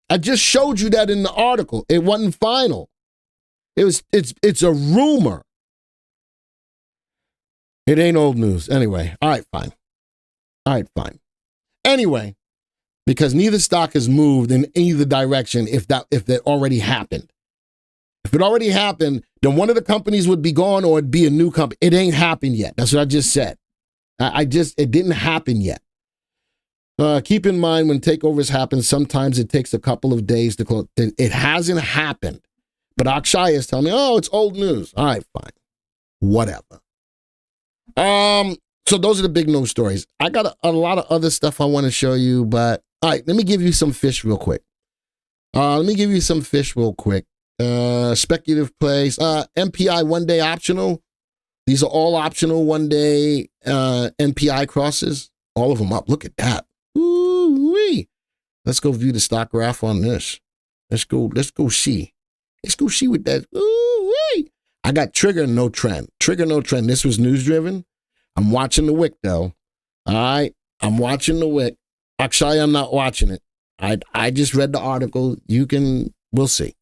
I just showed you that in the article. It wasn't final. It's a rumor. It ain't old news. Anyway, all right, fine. Anyway, because neither stock has moved in either direction if that already happened. If it already happened, then one of the companies would be gone or it'd be a new company. It ain't happened yet. That's what I just said. It didn't happen yet. Keep in mind when takeovers happen, sometimes it takes a couple of days to close. It hasn't happened. But Akshay is telling me, oh, it's old news. All right, fine. Whatever. So those are the big news stories. I got a lot of other stuff I want to show you, but all right, let me give you some fish real quick. Speculative plays. MPI one-day optional. These are all optional one-day MPI crosses. All of them up. Look at that. Ooh-wee. Let's go view the stock graph on this. Let's go see. Let's go see with that. Ooh-wee. I got trigger, no trend. Trigger, no trend. This was news driven. I'm watching the wick though. All right. I'm watching the wick. Actually, I'm not watching it. I just read the article. We'll see.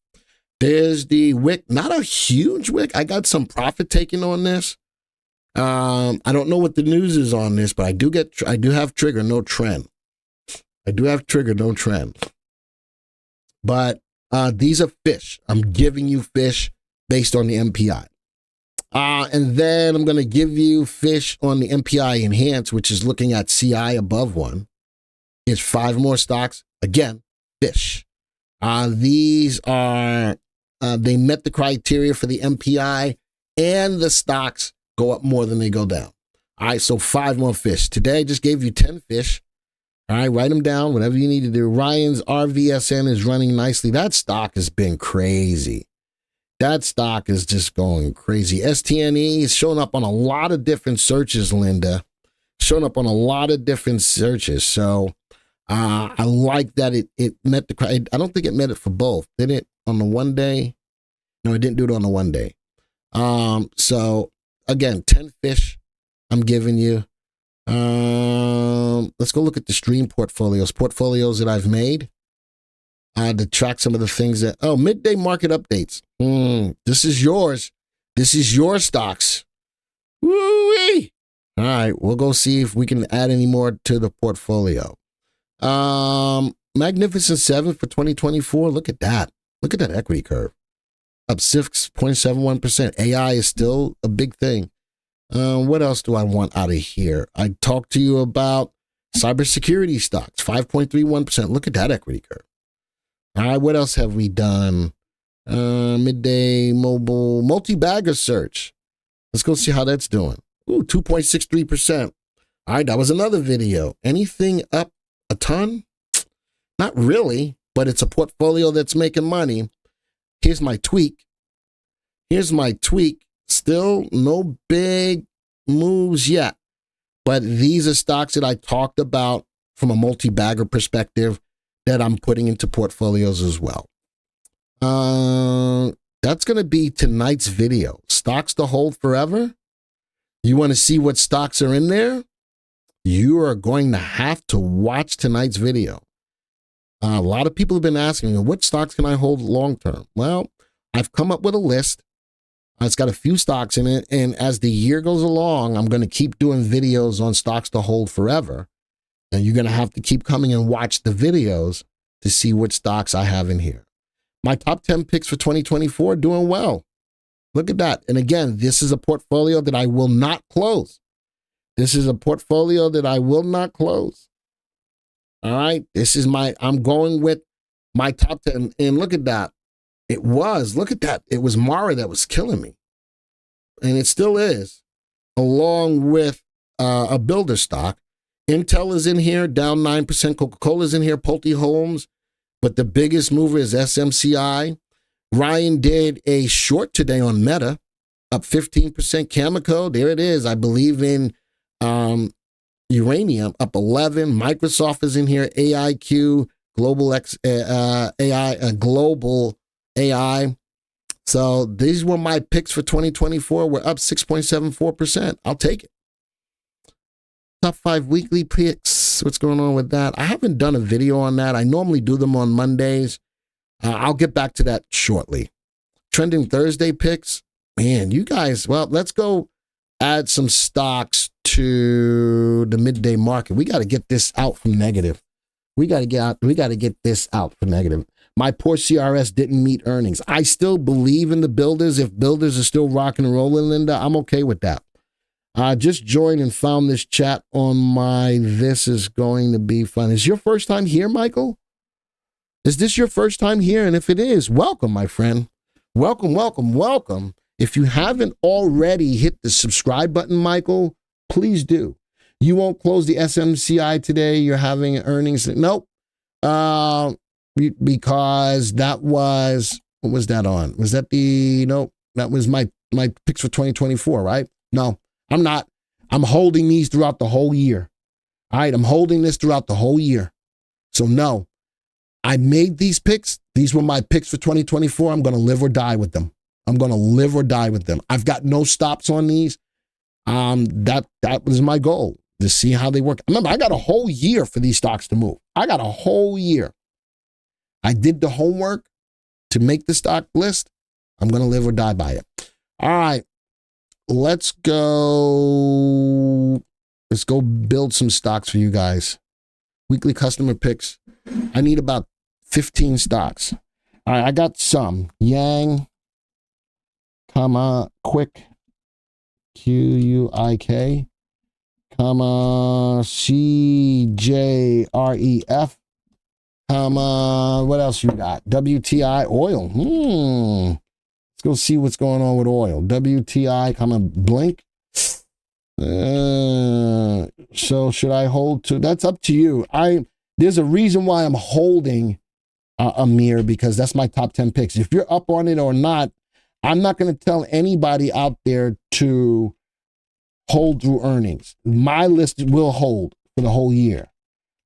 There's the wick. Not a huge wick. I got some profit taking on this. I don't know what the news is on this, but I do have trigger, no trend. But these are fish. I'm giving you fish based on the MPI. And then I'm going to give you fish on the MPI Enhanced, which is looking at CI above 1. It's 5 more stocks. Again, fish. These are, they met the criteria for the MPI and the stocks go up more than they go down. All right, so 5 more fish. Today I just gave you 10 fish. All right, write them down, whatever you need to do. Ryan's RVSN is running nicely. That stock has been crazy. That stock is just going crazy. STNE is showing up on a lot of different searches, Linda. Showing up on a lot of different searches. So I like that it met the, I don't think it met it for both. Did it on the one day? No, it didn't do it on the one day. So again, 10 fish I'm giving you. Let's go look at the stream portfolios that I've made. To track some of the things that, midday market updates. This is yours. This is your stocks. Woo-wee. All right, we'll go see if we can add any more to the portfolio. Magnificent 7 for 2024. Look at that. Look at that equity curve. Up 6.71%. AI is still a big thing. What else do I want out of here? I talked to you about cybersecurity stocks, 5.31%. Look at that equity curve. All right, what else have we done? Midday mobile multi-bagger search. Let's go see how that's doing. Ooh, 2.63%. All right, that was another video. Anything up a ton? Not really, but it's a portfolio that's making money. Here's my tweak. Still no big moves yet, but these are stocks that I talked about from a multi-bagger perspective that I'm putting into portfolios as well. That's going to be tonight's video. Stocks to hold forever. You want to see what stocks are in there? You are going to have to watch tonight's video. A lot of people have been asking me, what stocks can I hold long term? Well, I've come up with a list. It's got a few stocks in it. And as the year goes along, I'm going to keep doing videos on stocks to hold forever. And you're going to have to keep coming and watch the videos to see what stocks I have in here. My top 10 picks for 2024 doing well. Look at that. And again, this is a portfolio that I will not close. This is a portfolio that I will not close. All right. This is I'm going with my top 10. And look at that. Look at that. It was Mara that was killing me. And it still is, along with a builder stock. Intel is in here, down 9%. Coca-Cola is in here, Pulte Homes. But the biggest mover is SMCI. Ryan did a short today on Meta, up 15%. Cameco, there it is. I believe in Uranium, up 11. Microsoft is in here. AIQ, Global AI. So these were my picks for 2024. We're up 6.74%. I'll take it. Top 5 weekly picks. What's going on with that? I haven't done a video on that. I normally do them on Mondays. I'll get back to that shortly. Trending Thursday picks. Man, you guys, well, let's go add some stocks to the midday market. We got to get this out from negative. We got to get this out for negative. My poor CRS didn't meet earnings. I still believe in the builders. If builders are still rocking and rolling, Linda, I'm okay with that. Just joined and found this chat on my This Is Going to Be Fun. Is your first time here, Michael? Is this your first time here? And if it is, welcome, my friend. Welcome, welcome, welcome. If you haven't already hit the subscribe button, Michael, please do. You won't close the SMCI today. You're having earnings. Nope. Because that was, what was that on? Was that nope. That was my picks for 2024, right? No. I'm not. I'm holding these throughout the whole year. All right, I'm holding this throughout the whole year. So no, I made these picks. These were my picks for 2024. I'm going to live or die with them. I'm going to live or die with them. I've got no stops on these. That was my goal, to see how they work. Remember, I got a whole year for these stocks to move. I got a whole year. I did the homework to make the stock list. I'm going to live or die by it. All right. Let's go build some stocks for you guys. Weekly customer picks. I need about 15 stocks. All right, I got some. Yang, Quick, QUIK, CJREF, what else you got? WTI Oil. Let's go see what's going on with oil. WTI, Blink. So should I hold to? That's up to you. There's a reason why I'm holding Amir, because that's my top 10 picks. If you're up on it or not, I'm not going to tell anybody out there to hold through earnings. My list will hold for the whole year.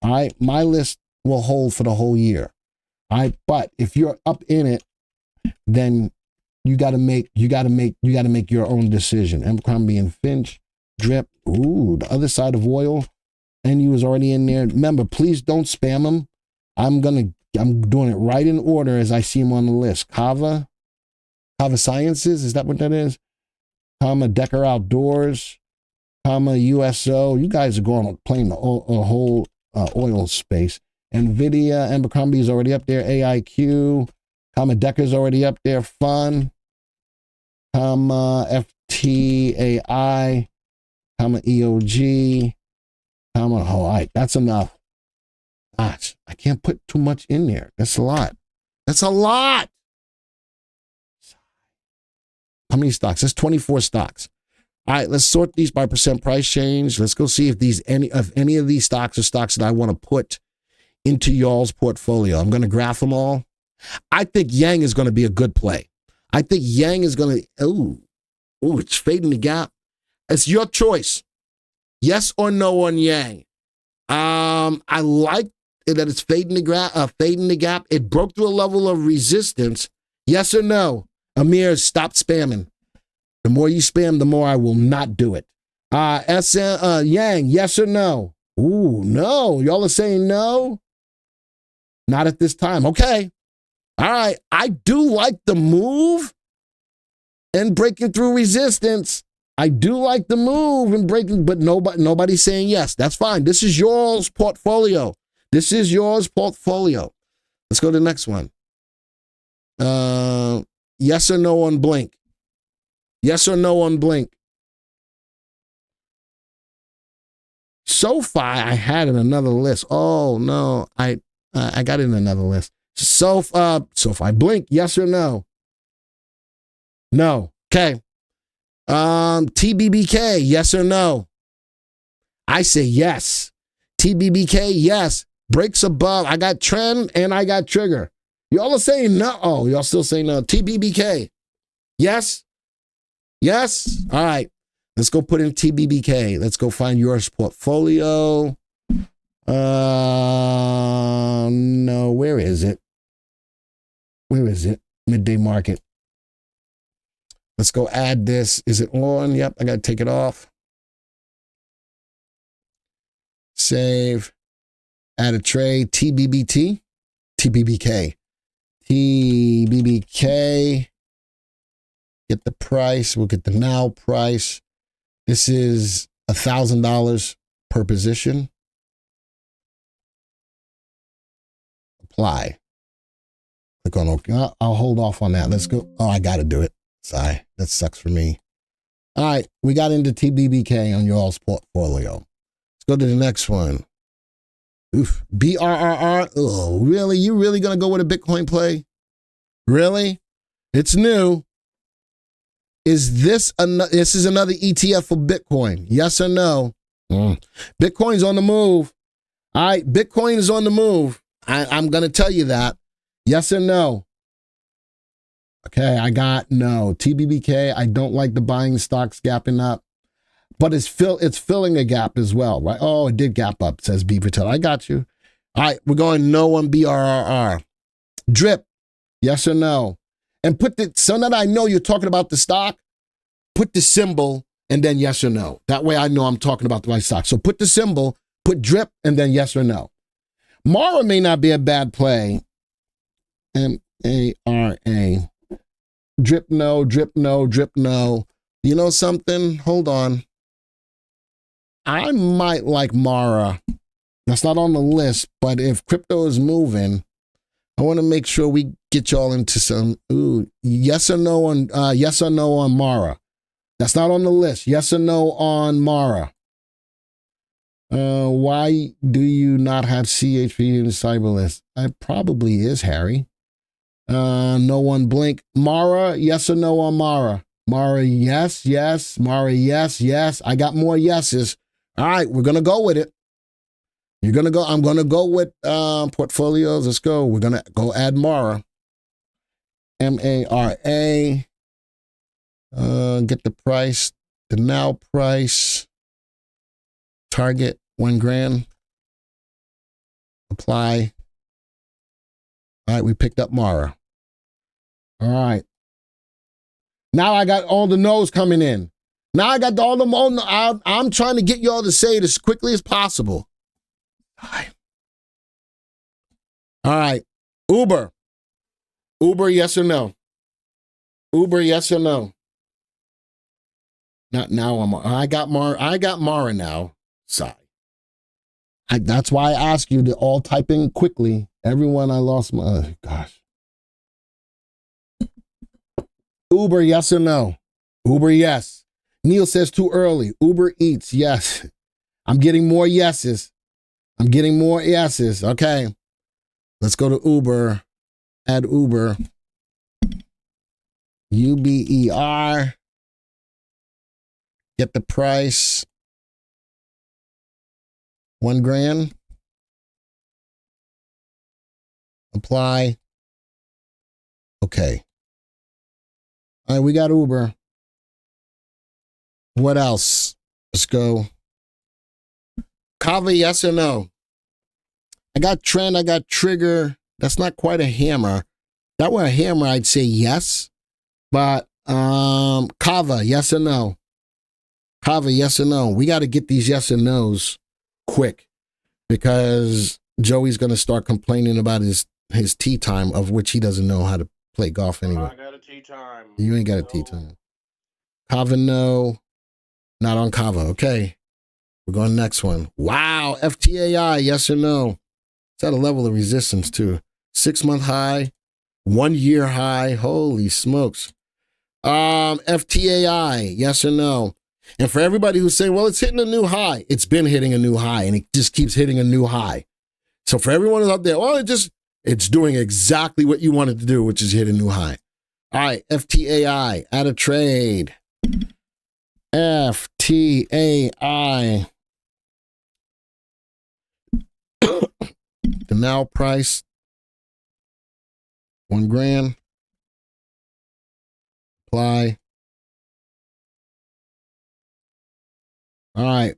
All right. My list will hold for the whole year. All right. But if you're up in it, then you got to make your own decision. Abercrombie and Finch, Drip. Ooh, the other side of oil. And you was already in there. Remember, please don't spam them. I'm doing it right in order as I see them on the list. Kava Sciences, is that what that is? Decker Outdoors, USO. You guys are playing the whole oil space. Nvidia, Abercrombie is already up there. AIQ, Decker's already up there. Fun, FTAI, EOG, all right, that's enough. Gosh, I can't put too much in there. That's a lot. How many stocks? That's 24 stocks. All right, let's sort these by percent price change. Let's go see if any of these stocks are stocks that I want to put into y'all's portfolio. I'm going to graph them all. I think Yang is going to be a good play. I think Yang is going to, it's fading the gap. It's your choice. Yes or no on Yang. I like that it's fading the gap. It broke through a level of resistance. Yes or no? Amir, stop spamming. The more you spam, the more I will not do it. Yang, yes or no? Ooh, no. Y'all are saying no? Not at this time. Okay. All right. I do like the move. and breaking through resistance. I do like the move and breaking, but nobody's saying yes. That's fine. This is yours portfolio. This is yours portfolio. Let's go to the next one. Yes or no on Blink. Yes or no on Blink. SoFi, I had in another list. Oh no, I got it in another list. SoFi, Blink, yes or no? No. Okay. TBBK, yes or no? I say yes. TBBK, yes. Breaks above. I got trend and I got trigger. Y'all are saying no. Oh, y'all still saying no. TBBK, yes? Yes? All right. Let's go put in TBBK. Let's go find yours portfolio. No, where is it? Where is it? Midday market. Let's go add this. Is it on? Yep, I got to take it off. Save. Add a trade. TBBT. TBBK. TBBK. Get the price. We'll get the now price. This is $1,000 per position. Apply. Click on OK. I'll hold off on that. Let's go. Oh, I got to do it. Sorry, that sucks for me. All right, we got into TBBK on y'all's portfolio. Let's go to the next one. Oof, BRRR. Oh, really? You really gonna go with a Bitcoin play? Really? It's new. Is this this is another ETF for Bitcoin? Yes or no? Bitcoin's on the move. All right, Bitcoin is on the move. I'm gonna tell you that. Yes or no? Okay, I got no. TBBK, I don't like the buying stocks gapping up, but it's filling a gap as well, right? Oh, it did gap up, says B Patel. I got you. All right, we're going no on BRRR. Drip, yes or no? And so that I know you're talking about the stock, put the symbol and then yes or no. That way I know I'm talking about the right stock. So put the symbol, put drip, and then yes or no. Mara may not be a bad play. MARA. Drip no, drip no, drip no. You know something? Hold on. I might like Mara. That's not on the list, but if crypto is moving, I want to make sure we get y'all into some yes or no on Mara. That's not on the list. Yes or no on Mara. Why do you not have CHP in the cyber list? It probably is, Harry. No one Blink. Mara, yes or no on Mara? Mara, yes, yes. Mara, yes, yes. I got more yeses. All right, we're going to go with it. You're going to go. I'm going to go with portfolios. Let's go. We're going to go add Mara. MARA. Get the price. The now price. Target, $1,000. Apply. All right, we picked up Mara. All right. Now I got all the no's coming in. Now I got all the I'm trying to get y'all to say it as quickly as possible. All right. All right. Uber. Uber, yes or no? Uber, yes or no? Not now. I got Mara now. Sorry. That's why I ask you to all type in quickly. Everyone, I lost my, gosh. Uber, yes or no? Uber, yes. Neil says too early. Uber Eats, yes. I'm getting more yeses. I'm getting more yeses. Okay. Let's go to Uber. Add Uber. UBER. Get the price. $1,000. Apply. Okay. All right, we got Uber. What else? Let's go. Kava, yes or no? I got trend, I got trigger. That's not quite a hammer. That were a hammer, I'd say yes. But Kava, yes or no? Kava, yes or no? We got to get these yes or no's quick because Joey's going to start complaining about his tee time, of which he doesn't know how to play golf anyway. I got a tee tea time. You ain't got a tea time. Kava, no. Not on Kava. Okay. We're going next one. Wow. FTAI, yes or no? It's at a level of resistance, too. 6-month high, 1 year high. Holy smokes. FTAI, yes or no? And for everybody who's saying, well, it's hitting a new high, it's been hitting a new high, and it just keeps hitting a new high. So for everyone who's out there, well, it's doing exactly what you wanted to do, which is hit a new high. All right, FTAI, out of trade. FTAI. The now price, $1,000. Apply. All right.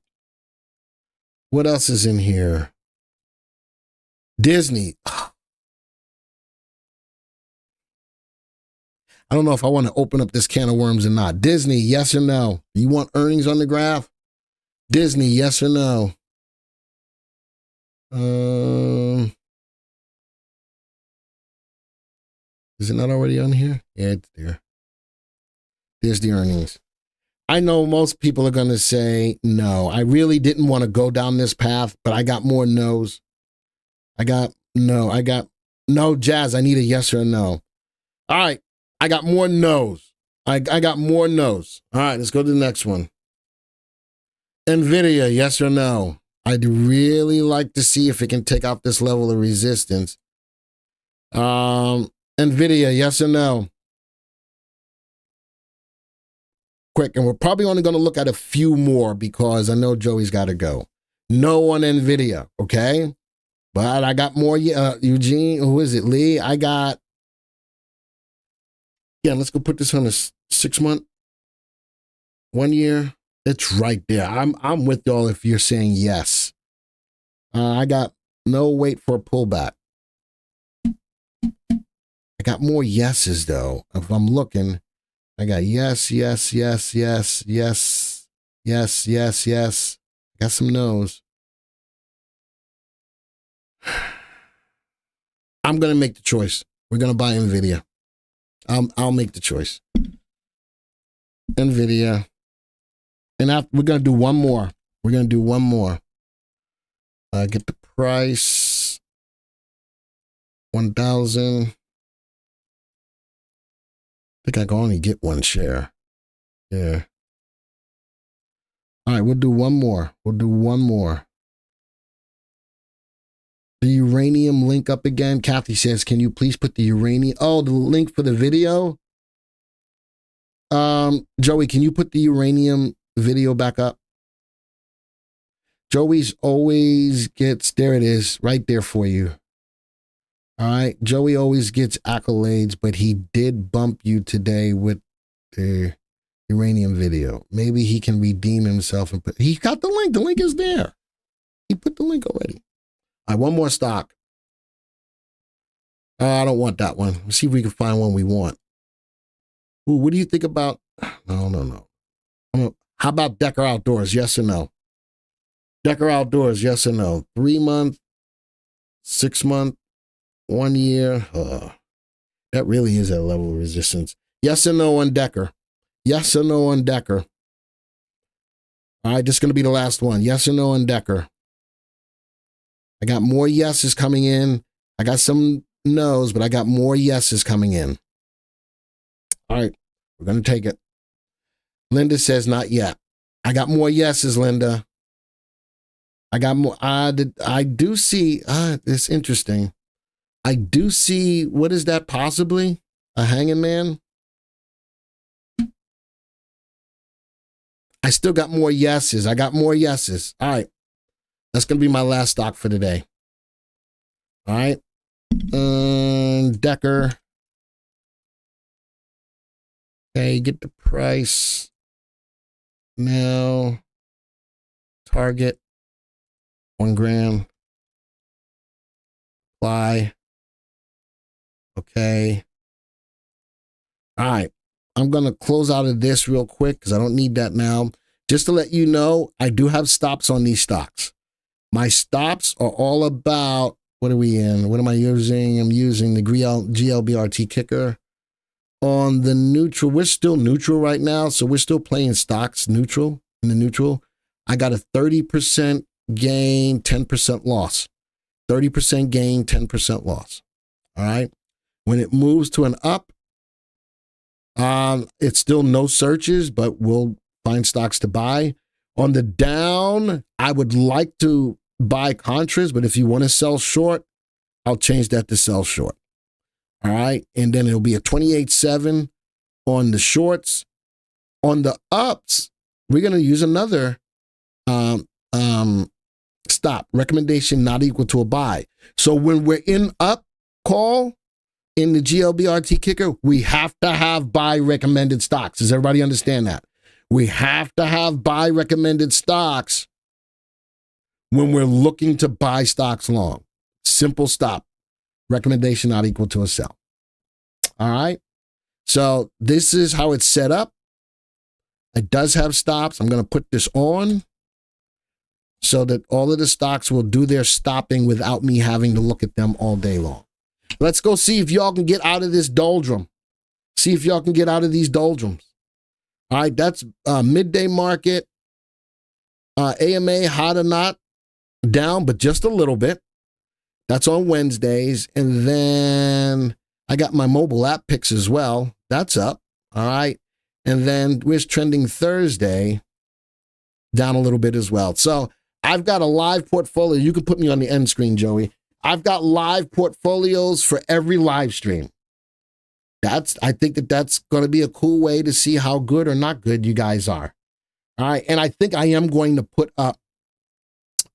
What else is in here? Disney. I don't know if I want to open up this can of worms or not. Disney, yes or no? You want earnings on the graph? Disney, yes or no? Is it not already on here? Yeah, it's there. There's the earnings. I know most people are going to say no. I really didn't want to go down this path, but I got more no's. I got no, Jazz. I need a yes or a no. All right. I got more no's. I got more no's. All right. Let's go to the next one. NVIDIA, yes or no? I'd really like to see if it can take off this level of resistance. NVIDIA, yes or no? Quick, and we're probably only going to look at a few more because I know Joey's got to go. No on NVIDIA, okay? But I got more. Eugene, who is it? Lee, I got. Yeah, let's go put this on a 6-month, 1 year. It's right there. I'm with y'all if you're saying yes. I got no wait for a pullback. I got more yeses though. If I'm looking, I got yes, yes, yes, yes, yes, yes, yes, yes. Got some no's. I'm gonna make the choice. We're gonna buy NVIDIA. I'll make the choice. NVIDIA. And we're going to do one more. We're going to do one more. Get the price. 1,000. I think I can only get one share. Yeah. All right, we'll do one more. We'll do one more. The uranium link up again. Kathy says, can you please put the uranium? Oh, the link for the video? Joey, can you put the uranium video back up? Joey's always gets, there it is, right there for you. All right, Joey always gets accolades, but he did bump you today with the uranium video. Maybe he can redeem himself and he got the link. The link is there. He put the link already. All right, one more stock. I don't want that one. Let's see if we can find one we want. Ooh, what do you think about? No. How about Decker Outdoors? Yes or no? Decker Outdoors, yes or no? 3 month, 6 month, 1 year. That really is a level of resistance. Yes or no on Decker? Yes or no on Decker? All right, this is going to be the last one. Yes or no on Decker? I got more yeses coming in. I got some no's, but I got more yeses coming in. All right, we're going to take it. Linda says not yet. I got more yeses, Linda. I got more. I do see, it's interesting. I do see, what is that possibly? A hanging man? I still got more yeses. I got more yeses. All right. That's going to be my last stock for today. All right. Decker. Okay, get the price. Now. Target. $1,000. Apply. Okay. All right. I'm going to close out of this real quick because I don't need that now. Just to let you know, I do have stops on these stocks. My stops are all about, what are we in? What am I using? I'm using the GLBRT kicker. On the neutral, we're still neutral right now, so we're still playing stocks neutral. In the neutral, I got a 30% gain, 10% loss. 30% gain, 10% loss. All right. When it moves to an up, it's still no searches, but we'll find stocks to buy. On the down, I would like to buy contras, but if you want to sell short, I'll change that to sell short. All right. And then it'll be a 28.7 on the shorts. On the ups, we're going to use another stop. Recommendation not equal to a buy. So when we're in up call in the GLBRT kicker, we have to have buy recommended stocks. Does everybody understand that? We have to have buy recommended stocks when we're looking to buy stocks long. Simple stop. Recommendation not equal to a sell. All right. So this is how it's set up. It does have stops. I'm going to put this on so that all of the stocks will do their stopping without me having to look at them all day long. Let's go see if y'all can get out of this doldrum. See if y'all can get out of these doldrums. All right. That's midday market. AMA hot or not, down, but just a little bit. That's on Wednesdays. And then I got my mobile app picks as well. That's up. All right. And then we're trending Thursday down a little bit as well. So I've got a live portfolio. You can put me on the end screen, Joey. I've got live portfolios for every live stream. I think that's going to be a cool way to see how good or not good you guys are. All right. And I think I am going to put up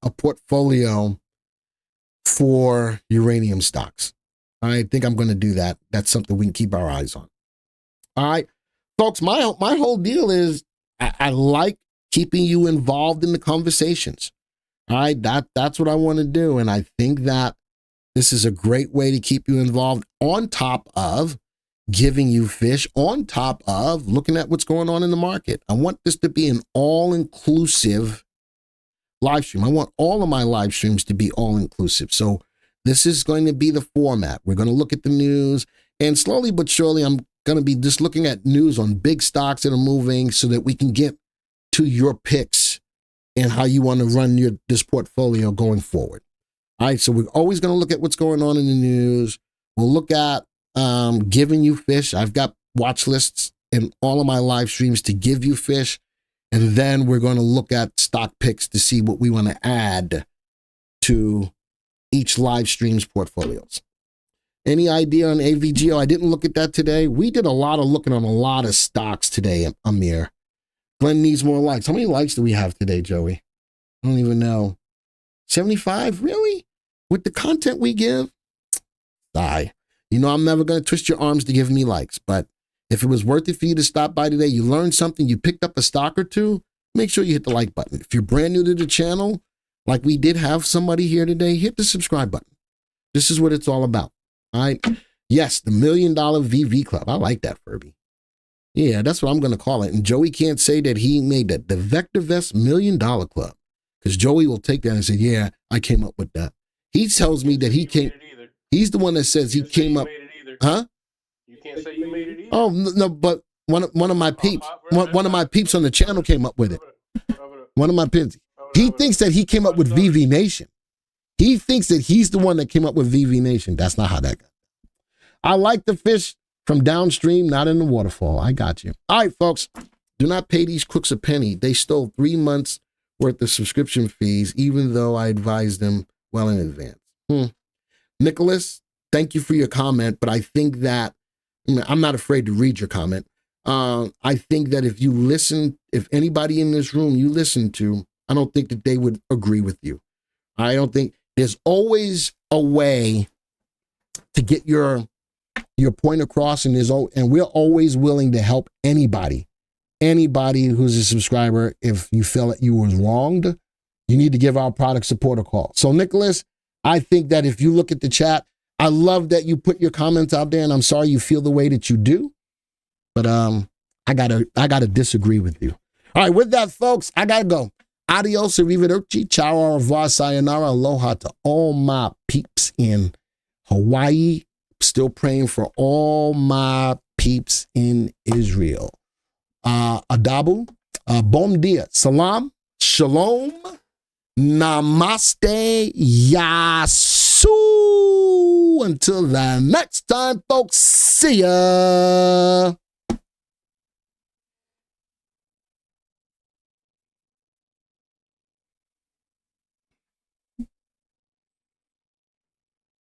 a portfolio for uranium stocks. I think I'm going to do that. That's something we can keep our eyes on. All right, folks, my whole deal is I like keeping you involved in the conversations. All right, that's what I want to do. And I think that this is a great way to keep you involved, on top of giving you fish, on top of looking at what's going on in the market. I want this to be an all-inclusive live stream. I want all of my live streams to be all-inclusive. So this is going to be the format. We're going to look at the news, and slowly but surely, I'm going to be just looking at news on big stocks that are moving so that we can get to your picks and how you want to run this portfolio going forward. All right, so we're always going to look at what's going on in the news. We'll look at giving you fish. I've got watch lists in all of my live streams to give you fish. And then we're going to look at stock picks to see what we want to add to each live stream's portfolios. Any idea on AVGO? I didn't look at that today. We did a lot of looking on a lot of stocks today, Amir. Glenn needs more likes. How many likes do we have today, Joey? I don't even know. 75? Really? With the content we give? Die. You know, I'm never going to twist your arms to give me likes, but if it was worth it for you to stop by today, you learned something, you picked up a stock or two, make sure you hit the like button. If you're brand new to the channel, like we did have somebody here today, hit the subscribe button. This is what it's all about. All right. Yes, the $1 Million VV Club. I like that, Furby. Yeah, that's what I'm going to call it. And Joey can't say that he made that. The VectorVest $1 Million Club. Because Joey will take that and say, yeah, I came up with that. He tells me that he came. He's the one that says he came up. Huh? You can't say you made it either. Oh, no, but one of my peeps, one of my peeps on the channel came up with it. One of my peeps. He thinks that he came up with VV Nation. He thinks that he's the one that came up with VV Nation. That's not how that got. I like the fish from downstream, not in the waterfall. I got you. All right, folks. Do not pay these crooks a penny. They stole 3 months worth of subscription fees, even though I advised them well in advance. Nicholas, thank you for your comment, but I think that I'm not afraid to read your comment. I think that if you listen, if anybody in this room you listen to, I don't think that they would agree with you. I don't think there's always a way to get your point across, and we're always willing to help anybody who's a subscriber. If you feel that you was wronged, you need to give our product support a call. So Nicholas, I think that if you look at the chat, I love that you put your comments out there, and I'm sorry you feel the way that you do, but I gotta disagree with you. All right, with that, folks, I gotta go. Adios, arrivederci, ciao, au revoir, sayonara, aloha to all my peeps in Hawaii. Still praying for all my peeps peeps in Israel. Adabu, bom dia, salam, shalom, namaste, yasu. Until the next time, folks, see ya.